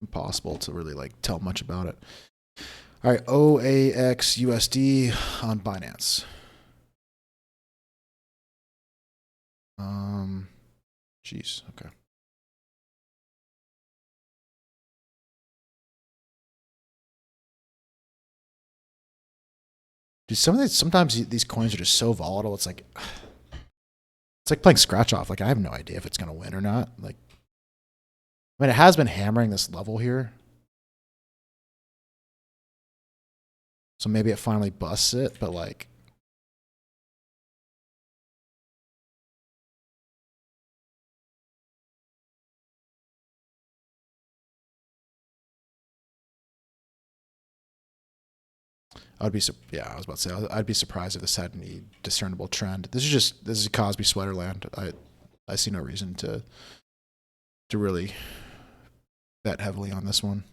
impossible to really like tell much about it. All right, OAX USD on Binance. Jeez, okay. Dude, sometimes these coins are just so volatile. It's like playing scratch off. Like I have no idea if it's gonna win or not. Like, I mean, it has been hammering this level here, so maybe it finally busts it. But like, I was about to say I'd be surprised if this had any discernible trend. This is Cosby sweater land. I see no reason to really bet heavily on this one.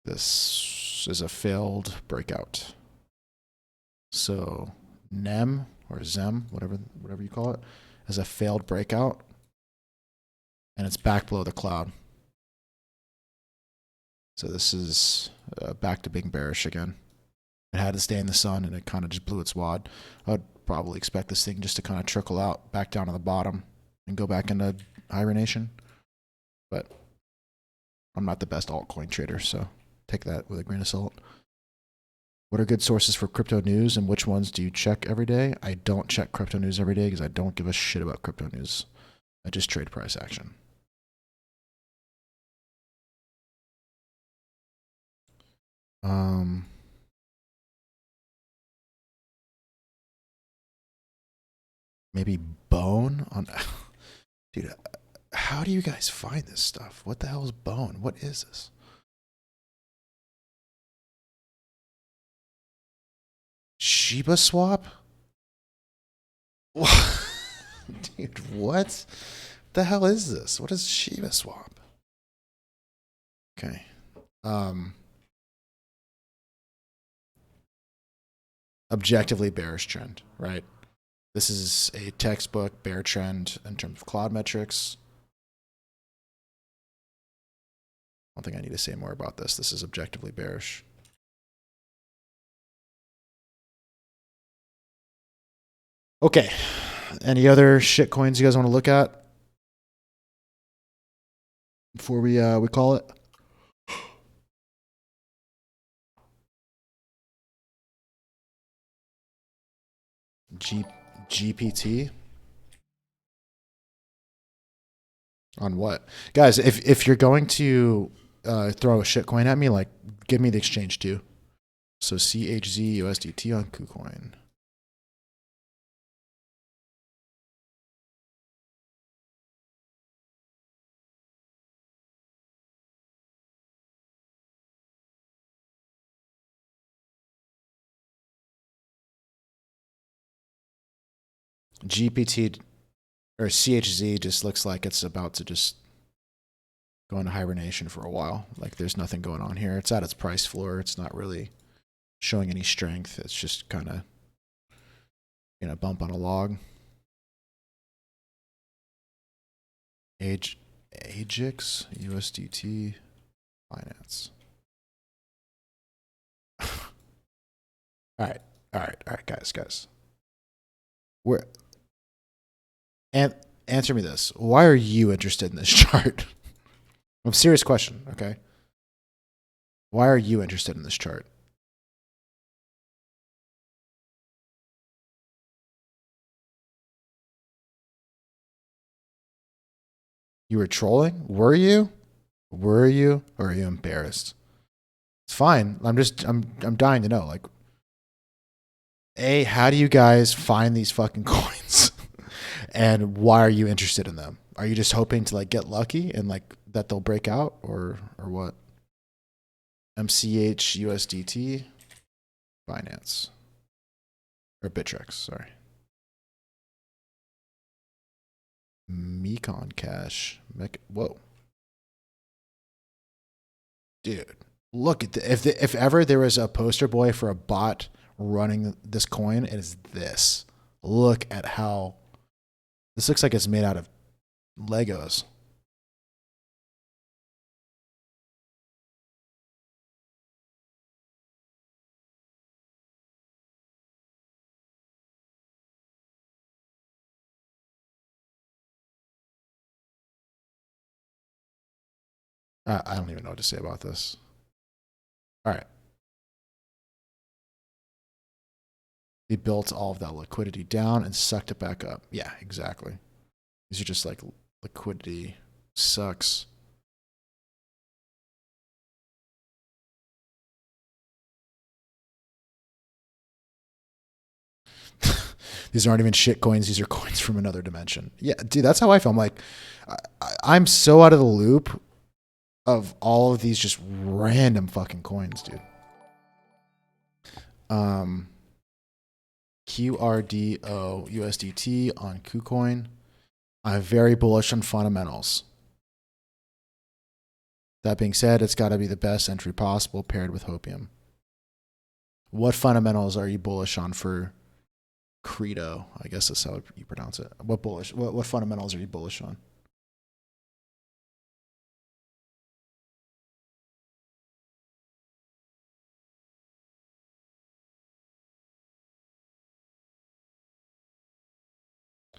This is a failed breakout. So NEM or ZEM, whatever you call it, is a failed breakout, and it's back below the cloud. So this is back to being bearish again. It had to stay in the sun, and it kind of just blew its wad. I would probably expect this thing just to kind of trickle out back down to the bottom and go back into hibernation. But I'm not the best altcoin trader, so take that with a grain of salt. What are good sources for crypto news, and which ones do you check every day? I don't check crypto news every day because I don't give a shit about crypto news. I just trade price action. Maybe Bone on. Dude, how do you guys find this stuff? What the hell is Bone? What is this? Shiba Swap? Dude, what the hell is this? What is Shiba Swap? Okay. Um, Objectively bearish trend, right? This is a textbook bear trend in terms of cloud metrics. I don't think I need to say more about this. This is objectively bearish. Okay. Any other shit coins you guys want to look at before we call it? GPT on what? Guys, if you're going to throw a shit coin at me, like give me the exchange too. So CHZ USDT on KuCoin. GPT or CHZ just looks like it's about to just go into hibernation for a while. Like there's nothing going on here. It's at its price floor. It's not really showing any strength. It's just kind of, bump on a log. Agix USDT Finance. All right, guys. Where and answer me this: why are you interested in this chart? A serious question. Okay, why are you interested in this chart? You were trolling? Were you? Were you? Or are you embarrassed? It's fine. I'm dying to know. Like, A, how do you guys find these fucking coins? And why are you interested in them? Are you just hoping to like get lucky and like that they'll break out or what? MCH USDT Binance or Bittrex, sorry. Mekon Cash. Whoa. Dude, look at if ever there was a poster boy for a bot running this coin, it is this. Look at how this looks like it's made out of Legos. I don't even know what to say about this. All right. They built all of that liquidity down and sucked it back up. Yeah, exactly. These are just like liquidity sucks. These aren't even shit coins. These are coins from another dimension. Yeah, dude, that's how I feel. I'm like, I'm so out of the loop of all of these just random fucking coins, dude. QRDO USDT on KuCoin. I'm very bullish on fundamentals. That being said, it's got to be the best entry possible paired with Hopium. What fundamentals are you bullish on for Credo? I guess that's how you pronounce it. What fundamentals are you bullish on?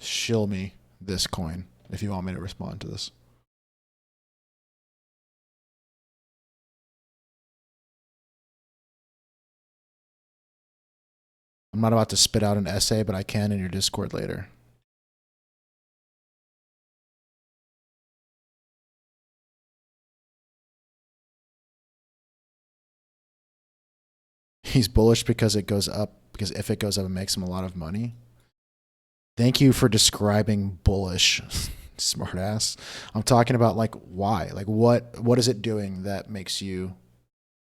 Shill me this coin if you want me to respond to this. I'm not about to spit out an essay, but I can in your Discord later. He's bullish because it goes up, because if it goes up, it makes him a lot of money. Thank you for describing bullish, smartass. I'm talking about like why, like what is it doing that makes you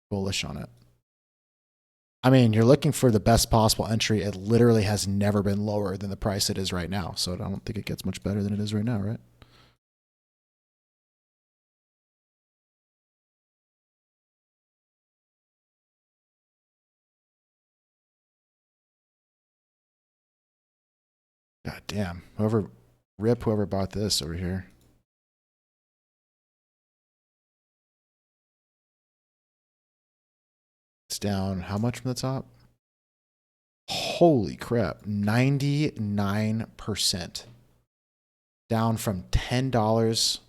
bullish on it? I mean, you're looking for the best possible entry. It literally has never been lower than the price it is right now. So I don't think it gets much better than it is right now, right? God damn. Whoever bought this over here. It's down how much from the top? Holy crap. 99%. Down from $10.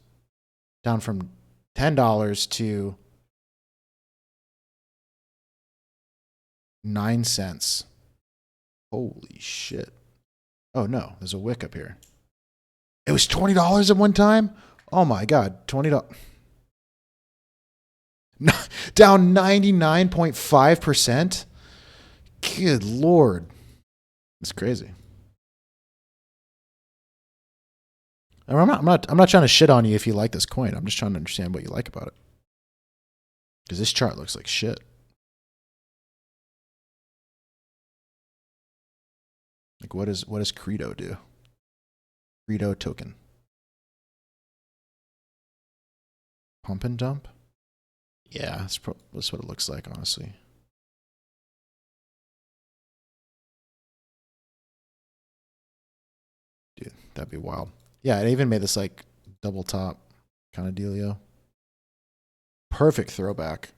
Down from $10 to 9 cents. Holy shit. Oh no, there's a wick up here. It was $20 at one time? Oh my god, $20. Down 99.5%? Good lord. It's crazy. I'm not trying to shit on you if you like this coin. I'm just trying to understand what you like about it. Because this chart looks like shit. Like what does Credo do? Credo token. Pump and dump? Yeah, that's what it looks like, honestly. Dude, that'd be wild. Yeah, it even made this like double top kind of dealio. Perfect throwback.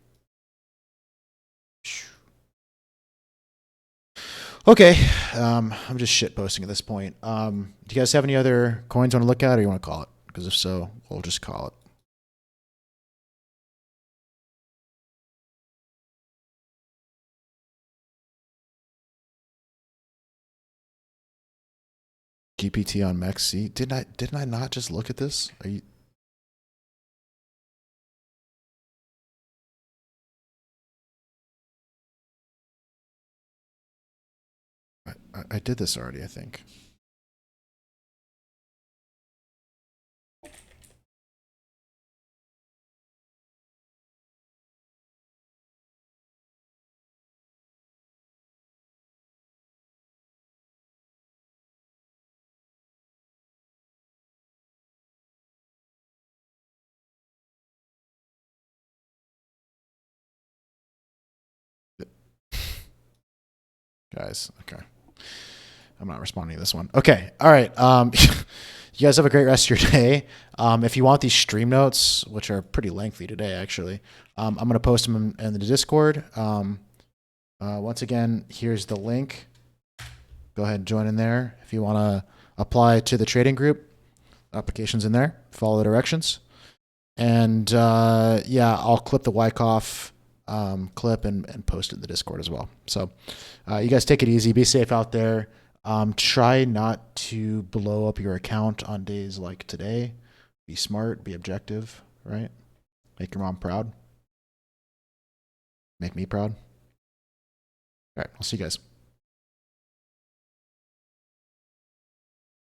Okay, I'm just shit posting at this point. Do you guys have any other coins you want to look at, or you want to call it? Because if so, we'll just call it. GPT on MEXC. Didn't I not just look at this? Are you? I did this already, I think. Guys, okay. I'm not responding to this one. Okay, all right. You guys have a great rest of your day. If you want these stream notes, which are pretty lengthy today, actually, I'm going to post them in the Discord. Once again, here's the link. Go ahead and join in there. If you want to apply to the trading group, application's in there. Follow the directions. And yeah, I'll clip the Wyckoff clip and post it in the Discord as well. So you guys take it easy. Be safe out there. Try not to blow up your account on days like today. Be smart. Be objective. Right? Make your mom proud. Make me proud. All right. I'll see you guys.